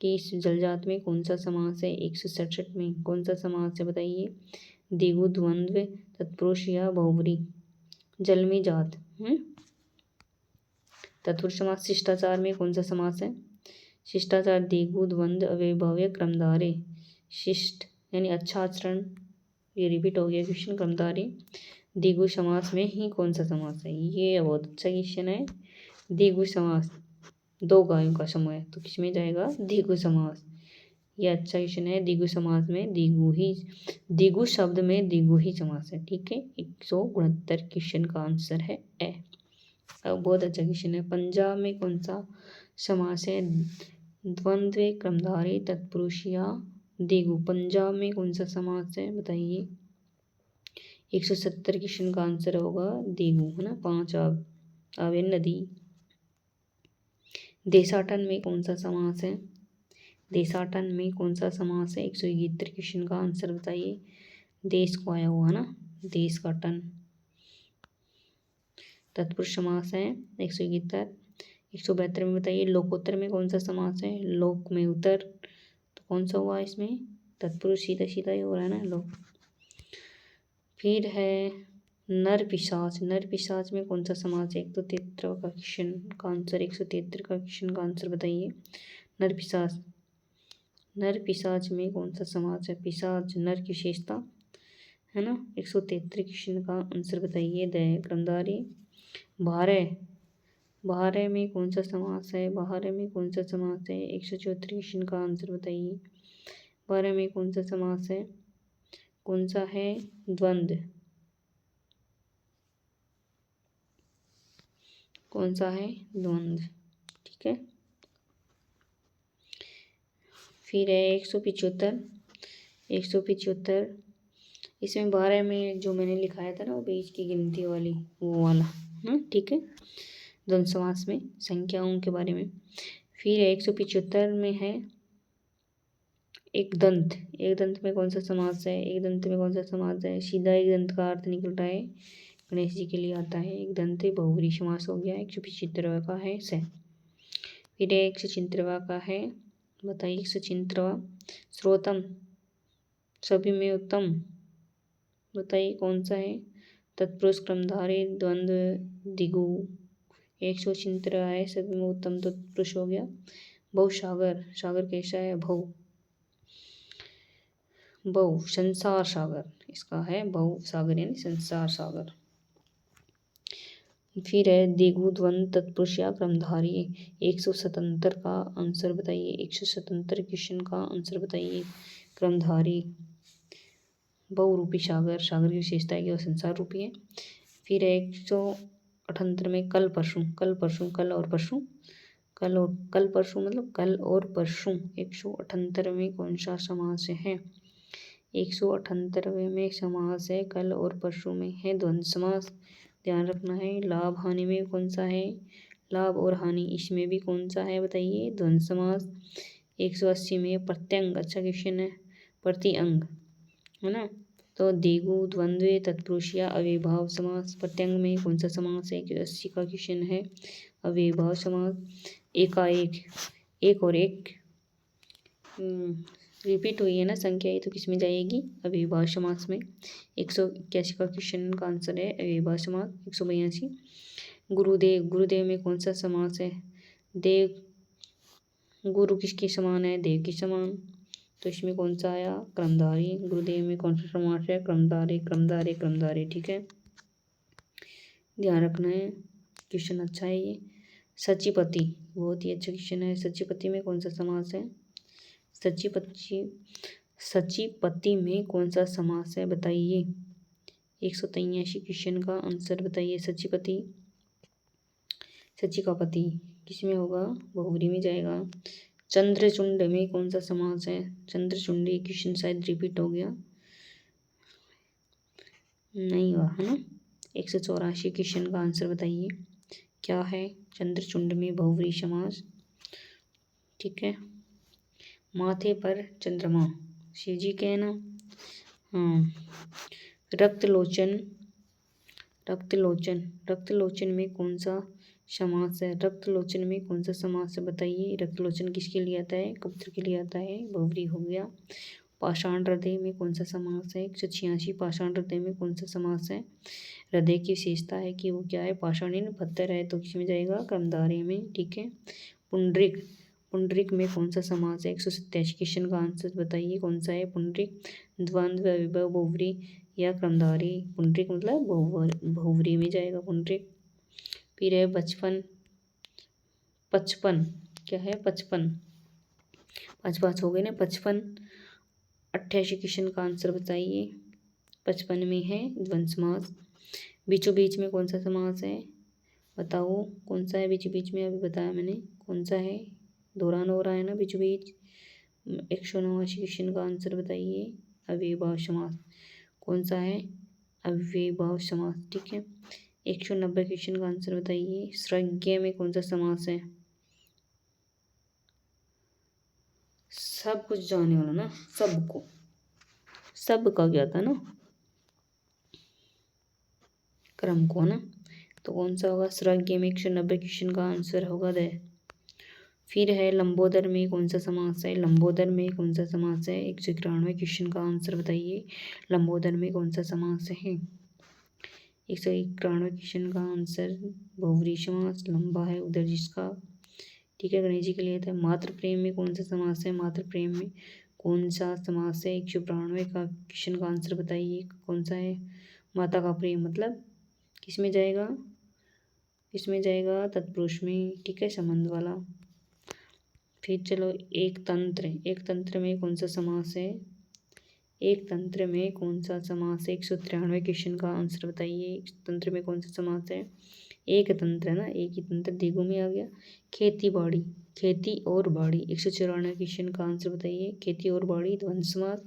कि इस जलजात में कौन सा समास है? 167 में कौन सा समास है बताइए? द्विगु, द्वंद्व, तत्पुरुष या बहुव्रीहि। जल में जात। तत्पुरुष समास। शिष्टाचार में कौन सा समास है? शिष्टाचार, द्विगु, द्वंद्व, अव्ययभाव या क्रमधारी। शिष्ट यानी अच्छा आचरण, ये रिपीट हो गया क्वेश्चन। क्रमधारी। द्विगु समास में ही कौन सा समास है? ये बहुत अच्छा क्वेश्चन है। द्विगु समास, दो गायों का समूह है, तो किसमें जाएगा? द्विगु समास। ये अच्छा क्वेश्चन है। द्विगु समास में द्विगु शब्द में द्विगु ही समास है। ठीक है, 169 क्वेश्चन का आंसर है ए। अब बहुत अच्छा क्वेश्चन है। पंजाब में कौन सा समास है? द्वंद्व, क्रमधारी, तत्पुरुष या द्विगु। पंजाब में कौन सा समास है बताइए? 170 क्वेश्चन का आंसर होगा द्विगु, है ना। 5 आवे नदी। देशाटन में कौन सा समास है? देशाटन में कौन सा समास है? 171 क्वेश्चन का आंसर बताइए। देश को आया हुआ, है ना, देश का टन। तत्पुरुष समास है 171। 172 में बताइए लोकोत्तर में कौन सा समास है? लोक में उत्तर, तो कौन सा हुआ इसमें? तत्पुरुष। सीधा सीधा ही हो रहा है ना, लोक। फिर है नर पिशाच में कौन सा समास है? 173 का क्वेश्चन का आंसर, 173 का क्वेश्चन का आंसर बताइए। नर पिशाच, नर पिशाच में कौन सा समास है? पिशाच नर की विशेषता है ना। 173 क्वेश्चन का आंसर बताइए। द क्रमधारी। बारह, बारह में कौन सा समास है? बारह में कौन सा समास है? 174 क्वेश्चन का आंसर बताइए। बारह में कौन सा समास है? कौन सा है? द्वंद्व। कौन सा है? द्वंद्व। ठीक है। फिर है 175, 175 इसमें 12 में जो मैंने लिखाया था ना वो बीच की गिनती वाली वो वाला ना। ठीक है। द्वंद्व समास में संख्याओं के बारे में। फिर 175 में है एक दंत। एक दंत में कौन सा समास है? एक दंत में कौन सा समास है? सीधा एक दंत का अर्थ निकल रहा है, गणेश जी के लिए आता है। एक दंत बहुव्रीहि समास हो गया। 175 का है से। फिर 176 का है, बताइए 176 श्रोतम, सभी में उत्तम, बताइए कौन सा है? तत्पुरुष क्रमधारी द्वंद्व दिगु। 176 है, सभी में उत्तम तत्पुरुष हो गया। भवसागर, सागर कैसा है? भव, भव संसार सागर, इसका है भव सागर यानी संसार सागर। फिर है दिगु द्वंद्व तत्पुरुष या क्रमधारी। 177 का आंसर बताइए। 177 क्वेश्चन का आंसर बताइए। क्रमधारी बहुरूपी सागर, सागर की विशेषता है कि वह संसार रूपी है। फिर 178 में कल परसों, कल परसों, कल और परसों, कल और कल परसों मतलब कल और परसों। 178 में कौन सा समास है? 178 में समास है कल और परसों में है द्वंद्व समास। ध्यान रखना है। लाभ हानि में कौन सा है? लाभ और हानि, इसमें भी कौन सा है बताइए? द्वंद्व समास। 180 में प्रत्यंग, अच्छा क्वेश्चन है, प्रति अंग है ना। तो दिगु द्वंद्व तत्पुरुष या अव्ययभाव समास। प्रत्यंग में कौन सा समास है? 180 का क्वेश्चन है अव्ययभाव समास। एकाएक, एक और एक रिपीट हुई है ना संख्या, ये तो किस में जाएगी? अव्ययभाव समास में। 181 का क्वेश्चन का आंसर है अव्ययभाव समास। 182 गुरुदेव, गुरुदेव में कौन सा समास है? देव, गुरु किसके समान है? देव के समान, तो इसमें कौन सा आया? क्रमधारी। गुरुदेव में कौन सा समास है? क्रमधारी, क्रमधारी, क्रमधारी। ठीक है, ध्यान रखना है। क्वेश्चन अच्छा है ये। सचिपति, बहुत ही अच्छा क्वेश्चन है। सचिपति में कौन सा समास है? सचिपति, सचिपति में कौन सा समास है बताइए। 183 क्वेश्चन का आंसर बताइए। सचिपति, सची का पति किसमें होगा? बहुव्रीहि में जाएगा। चंद्रचूंड में कौन सा समास है? चंद्रचूंडी क्वेश्चन शायद रिपीट हो गया, नहीं हुआ है ना। 184 क्वेश्चन का आंसर बताइए क्या है? चंद्रचूंड में बहुव्रीहि समास। ठीक है। माथे पर चंद्रमा, शिव जी के है ना। हाँ। रक्तलोचन, रक्तलोचन, रक्तलोचन में कौन सा समास है? रक्तलोचन में कौन सा समास है बताइए। रक्तलोचन किसके लिए आता है? कबूतर के लिए आता है, बहुव्रीहि हो गया। पाषाण हृदय में कौन सा समास है? 186 पाषाण हृदय में कौन सा समास है? हृदय की विशेषता है कि वो क्या है? पाषाणीन पत्थर है, तो किसमें जाएगा? क्रमधारी में। ठीक है। पुंडरिक, पुंडरिक में कौन सा समास है? 187 क्वेश्चन का आंसर बताइए कौन सा है? पुंडरिक द्वंद्व, अव्ययभाव, बहुव्रीहि या क्रमधारी। पुंडरिक मतलब बहुव्रीहि में जाएगा पुंडरिक। फिर है 55, 55 क्या है? 55, पाँच पाँच हो गए ना। 55 88 क्वेश्चन का आंसर बताइए। 55 में है द्वंद्व समास। बीचों बीच में कौन सा समास है बताओ? कौन सा है बीचों बीच में? अभी बताया मैंने कौन सा है, दौरान हो रहा है ना बीचों बीच। 189 क्वेश्चन का आंसर बताइए। अव्ययभाव समास कौन सा है? अव्ययभाव समास। ठीक है। 190 क्वेश्चन का आंसर बताइए। सर्वज्ञ में कौन सा समास है? सब कुछ जानने वाला ना, सबको, सब का क्या था ना, क्रम को ना, तो कौन सा होगा? सर्वज्ञ में 190 क्वेश्चन का आंसर होगा दे। फिर है लंबोदर में कौन सा समास है? लंबोदर में कौन सा समास है? 191 क्वेश्चन का आंसर बताइए। लंबोदर में कौन सा समास है? 191 क्वेश्चन का आंसर बहुव्रीहि समास। लंबा है उधर जिसका, ठीक है। गणेश जी के लिए था मातृ प्रेम में कौन सा समास है, मातृ प्रेम में कौन सा समास है। 192 का क्वेश्चन का आंसर बताइए कौन सा है। माता का प्रेम मतलब किस में जाएगा, इसमें जाएगा तत्पुरुष में, ठीक है, संबंध वाला। फिर चलो एक तंत्र में कौन सा समास है, एक तंत्र में कौन सा समास है। 193 क्वेश्चन का आंसर बताइए। एक तंत्र में कौन सा समास है, एक तंत्र है ना, एक ही तंत्र दिगु में आ गया। खेती बाड़ी, खेती और बाड़ी। 194 क्वेश्चन का आंसर बताइए। खेती और बाड़ी द्वंद्व समास।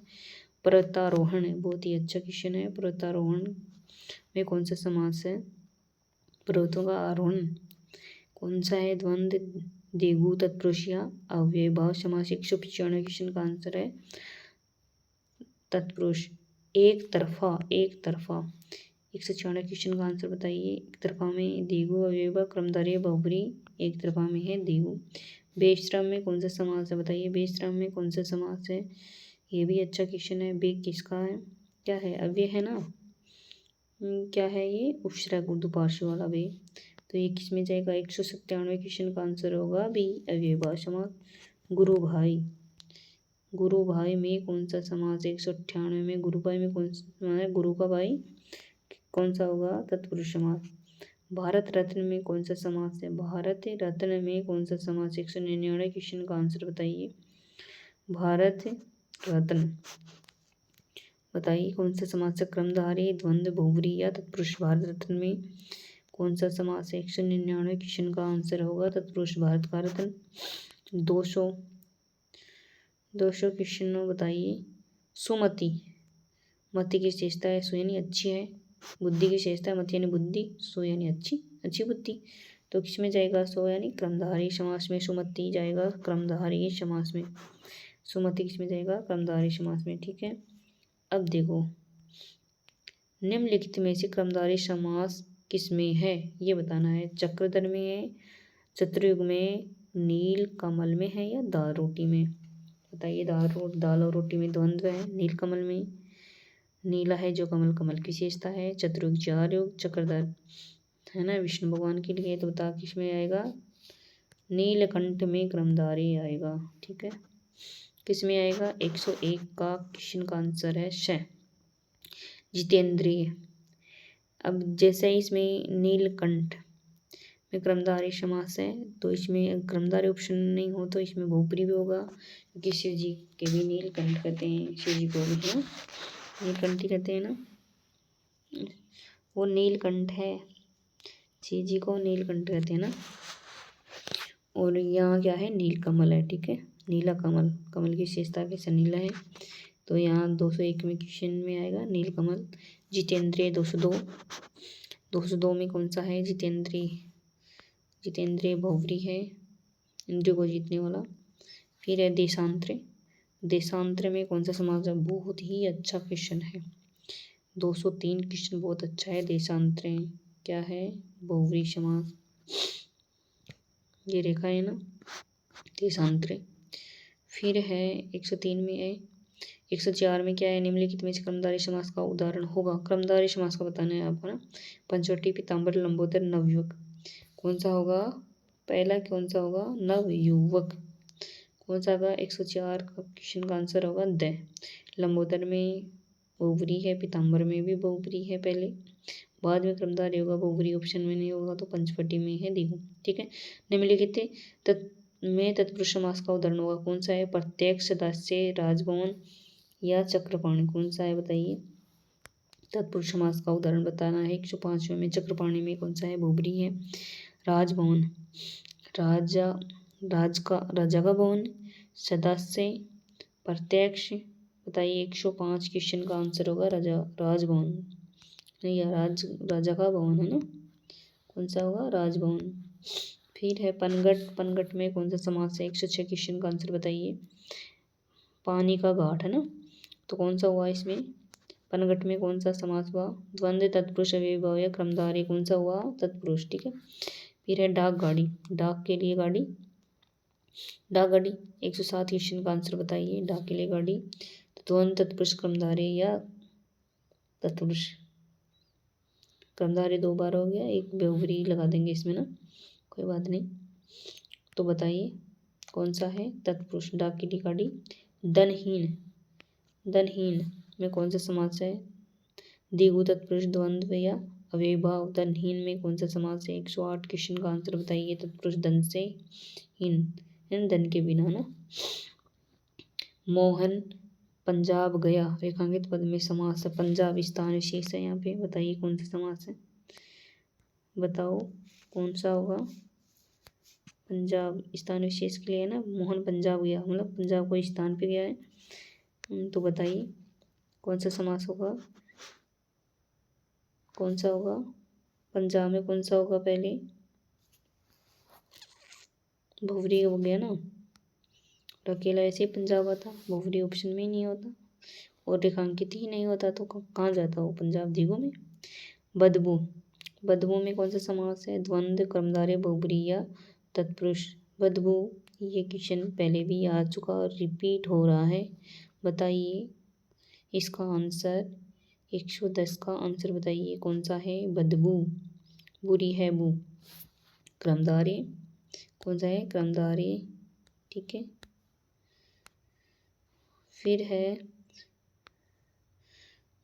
पर्वतारोहण है, बहुत ही अच्छा क्वेश्चन है। पर्वतारोहण में कौन सा समास है, पर्वतों का आरोहण कौन सा है, द्वंद्व दिगु तत्पुरुष या अव्ययभाव समास। 195 क्वेश्चन का आंसर है तत्पुरुष, एक तरफा, एक तरफा। 194 क्वेश्चन का आंसर बताइए। एक तरफा में दिगु अव्ययभाव क्रमधारय बहुब्री, एक तरफा में है दिगु। बेश्रम में कौन सा समास है बताइए, बेश्रम में कौन सा समास है। ये भी अच्छा क्वेश्चन है। बे किसका है, क्या है, अव्यय है ना। क्या है ये, उपसर्ग उर्दू पार्श्व वाला बे। तो ये किस में जाएगा, 197 क्वेश्चन का आंसर होगा बी, अव्ययभाव समास। गुरु भाई, गुरु भाई में कौन सा समास है। 198 में गुरु भाई में कौन सा समास है, गुरु का भाई कौन सा होगा, तत्पुरुष समास। भारत रत्न में कौन सा समास है, भारत रत्न में कौन सा समास। 199 क्वेश्चन का आंसर बताइए। भारत रत्न बताइए कौन सा समास है, क्रमधारय द्वंद्व बहुब्री या तत्पुरुष। भारत रत्न में कौन सा समास है। 199 क्वेश्चन का आंसर होगा तत्पुरुष, भारत का रत्न। 200 क्वेश्चन बताइए। सुमति, मति की विशेषता है सु यानी अच्छी है, बुद्धि की विशेषता है मति यानी बुद्धि, सु यानी अच्छी, अच्छी बुद्धि। तो किस में जाएगा, सो यानी क्रमधारय समास में सुमति जाएगा, क्रमधारय समास में। सुमति किस में जाएगा, क्रमधारय समास में, ठीक है। अब देखो निम्नलिखित में से क्रमधारय समास किस में है ये बताना है। चक्रधर में है, चतुर्युग में, नील कमल में है या दाल रोटी में। बताइए। दाल और रोटी में द्वंद्व है। नील कमल में नीला है जो कमल, कमल की विशेषता है। चतुर्युग चार युग, चक्रधर है ना विष्णु भगवान के लिए। तो बता किस में आएगा, नीलकंठ में क्रमधारय आएगा, ठीक है। किस में आएगा, 101 का क्वेश्चन का आंसर है श। जितेंद्रिय, अब जैसे इसमें नीलकंठ में क्रमधारय समास है तो इसमें क्रमधारय ऑप्शन नहीं हो तो इसमें बहुब्री भी होगा, क्योंकि शिव जी के भी नीलकंठ कहते हैं, शिव जी को भी है ना नीलकंठी कहते हैं ना, वो नीलकंठ है, शिव जी को नीलकंठ कहते हैं ना। और यहाँ क्या है, नीलकमल है, ठीक है, नीला कमल, कमल की विशेषता कैसा नीला है। तो यहाँ 201 में क्वेश्चन में आएगा नीलकमल। जितेंद्रिय 202 में कौन सा है, जितेंद्रिय बहुब्री है, इंद्रियों को जीतने वाला। फिर है देशांतर में कौन सा समास है, बहुत ही अच्छा क्वेश्चन है। 203 क्वेश्चन बहुत अच्छा है। देशांतर क्या है, बहुब्री समास, ये रेखा है ना देशांतर। फिर है 103 में है, 104 में क्या है, निम्नलिखित में से क्रमधारय समास का उदाहरण होगा। क्रमधारय समास का बताना है आपको ना। पंचवटी, पीताम्बर, लंबोदर, नवयुवक, कौन सा होगा, पहला कौन सा होगा, नवयुवक। कौन सा होगा, 104 का क्वेश्चन का आंसर होगा द। लंबोदर में बहुब्री है, पीताम्बर में भी बहुब्री है पहले, बाद में क्रमधारय होगा, बहुब्री ऑप्शन में नहीं होगा तो पंचवटी में है दिगु, ठीक है। निम्नलिखित में तत्पुरुष समास का उदाहरण होगा, कौन सा है, प्रत्यक्ष, सदास्य, राजभवन या चक्रपाणी, कौन सा है बताइए। तत्पुरुष समास का उदाहरण बताना है। 105वें में चक्रपाणी में कौन सा है, बहुब्री है। राजभवन, राजा का भवन, सदास्य, प्रत्यक्ष, बताइए। 105 क्वेश्चन का आंसर होगा राजभवन, या राजा का भवन है ना, कौन सा होगा, राजभवन। फिर है पनघट में कौन सा समास है। 106 क्वेश्चन का आंसर बताइए। पानी का घाट है ना, तो कौन सा हुआ इसमें, पनघट में कौन सा समास हुआ, द्वंद्व तत्पुरुष अव्ययभाव या क्रमधारय, कौन सा हुआ, तत्पुरुष, ठीक है। फिर है डाक गाड़ी, डाक के लिए गाड़ी, डाक गाड़ी। 107 क्वेश्चन का आंसर बताइए। डाक के लिए गाड़ी, तो द्वंद्व तत्पुरुष क्रमधारय या तत्पुरुष। क्रमधारय 2 बार हो गया, एक बहुब्री लगा देंगे इसमें ना, कोई बात नहीं। तो बताइए कौन सा है तत्पुरुष। डा की डी का डी। धनहीन, धनहीन में कौन सा समास है। द्विगु तत्पुरुष द्वंद्व या अव्ययभाव। धनहीन में कौन सा समास है। 108 क्वेश्चन का आंसर बताइए। तत्पुरुष धन से हीन, धन के बिना ना। मोहन पंजाब गया, रेखांकित पद में समास है। पंजाब स्थान विशेष है यहाँ पे, बताइए कौन सा समास है। बताओ कौन सा होगा। पंजाब स्थान विशेष के लिए है ना। मोहन पंजाब गया मतलब पंजाब को स्थान पे गया है। तो बताइए कौन सा समास होगा, कौन सा होगा। पंजाब में कौन सा होगा पहले। बहुव्रीहि हो गया ना। और अकेला ऐसे ही पंजाब आता, बहुव्रीहि ऑप्शन में ही नहीं होता और रेखांकित ही नहीं होता तो कहाँ जाता वो पंजाब। द्विगु में। बदबू, बदबू में कौन सा समास है। द्वंद्व, कर्मधारय, बहुव्रीहि या तत्पुरुष। बदबू ये क्वेश्चन पहले भी आ चुका और रिपीट हो रहा है। बताइए इसका आंसर। 110 का आंसर बताइए कौन सा है। बदबू, बुरी है बू। कर्मधारय कौन सा है। कर्मधारय, ठीक है। फिर है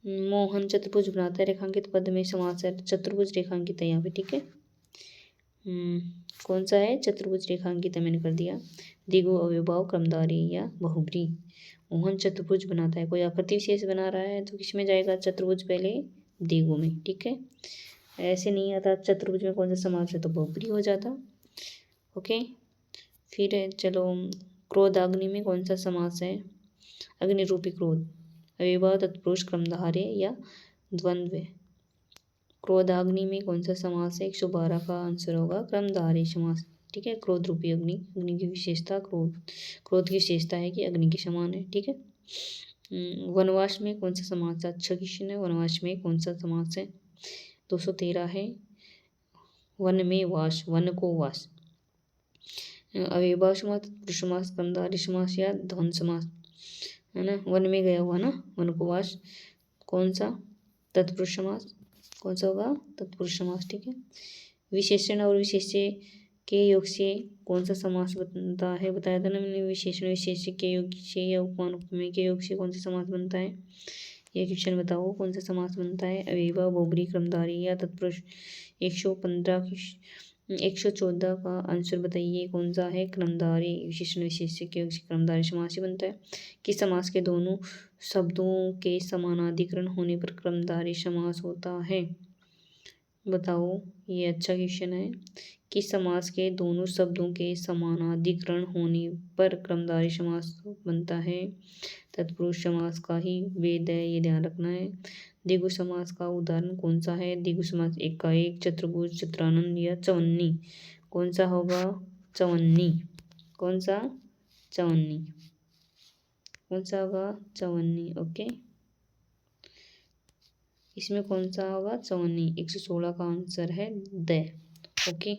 मोहन चतुर्भुज बनाता है, रेखांकित पद में समास है। चतुर्भुज रेखांकित है यहाँ पे, ठीक है। कौन सा है। चतुर्भुज रेखांकित है, मैंने कर दिया। द्विगु अव्ययभाव, कर्मधारय या बहुव्रीहि। मोहन चतुर्भुज बनाता है, कोई आकृति विशेष बना रहा है तो किसमें जाएगा चतुर्भुज पहले। द्विगु में, ठीक है। ऐसे नहीं आता चतुर्भुज में कौन सा समास है तो बहुव्रीहि हो जाता। ओके। फिर चलो क्रोधाग्नि में कौन सा समास है। अग्नि रूपी क्रोध, अव्ययभाव, तत्पुरुष, कर्मधारय या द्वंद्व। क्रोधाग्नि में कौन सा समास है। 112 का आंसर होगा कर्मधारय समास, ठीक है। क्रोध रूपी अग्नि, अग्नि की विशेषता क्रोध, क्रोध की विशेषता है कि अग्नि के समान है, ठीक है। वनवास में कौन सा समास है। अच्छा क्वेश्चन है। वनवास में कौन सा समास है। 213 है। वन में वास, वन को वास। अव्ययभाव समास, तत्पुरुष समास, कर्मधारय समास या द्वंद्व समास, है ना। वन में गया हुआ ना, वन को वास। कौन सा तत्पुरुष समास, कौन सा होगा तत्पुरुष समास, ठीक है। विशेषण और विशेष्य के योग से कौन सा समास बनता है। बताया था ना मैंने। विशेषण विशेष्य के योग से या उपमान उपमेय के योग से कौन सा समास बनता है। ये क्वेश्चन बताओ कौन सा समास बनता है। अव्ययभाव, बहुव्रीहि, कर्मधारय या तत्पुरुष। 114 का आंसर बताइए कौन सा है। कर्मधारय। विशेषण विशेष्य के योग से कर्मधारय समास ही बनता है। किस समास के दोनों शब्दों के समानाधिकरण होने पर कर्मधारय समास होता है। बताओ, ये अच्छा क्वेश्चन है। किस समास के दोनों शब्दों के समानाधिकरण होने पर कर्मधारय समास बनता है। तत्पुरुष समास का ही वेद है, ये ध्यान रखना है। द्विगु समास का उदाहरण कौन सा है। द्विगु समास एकाएक, चतुर्भुज, चतुरानन या चवन्नी। कौन सा होगा। चवन्नी। कौन सा। चवन्नी। कौन सा होगा। चवन्नी। ओके। इसमें कौन सा होगा। चवन्नी। 116 का आंसर है द। ओके,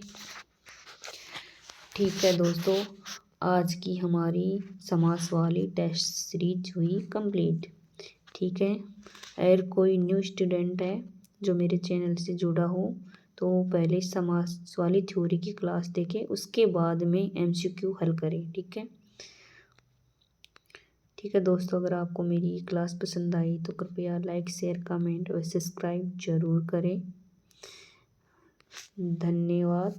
ठीक है दोस्तों, आज की हमारी समास वाली टेस्ट सीरीज हुई कंप्लीट, ठीक है। अगर कोई न्यू स्टूडेंट है जो मेरे चैनल से जुड़ा हो तो पहले समास वाली थ्योरी की क्लास देखे, उसके बाद में MCQ हल करें, ठीक है। ठीक है दोस्तों, अगर आपको मेरी क्लास पसंद आई तो कृपया लाइक, शेयर, कमेंट और सब्सक्राइब जरूर करें। धन्यवाद।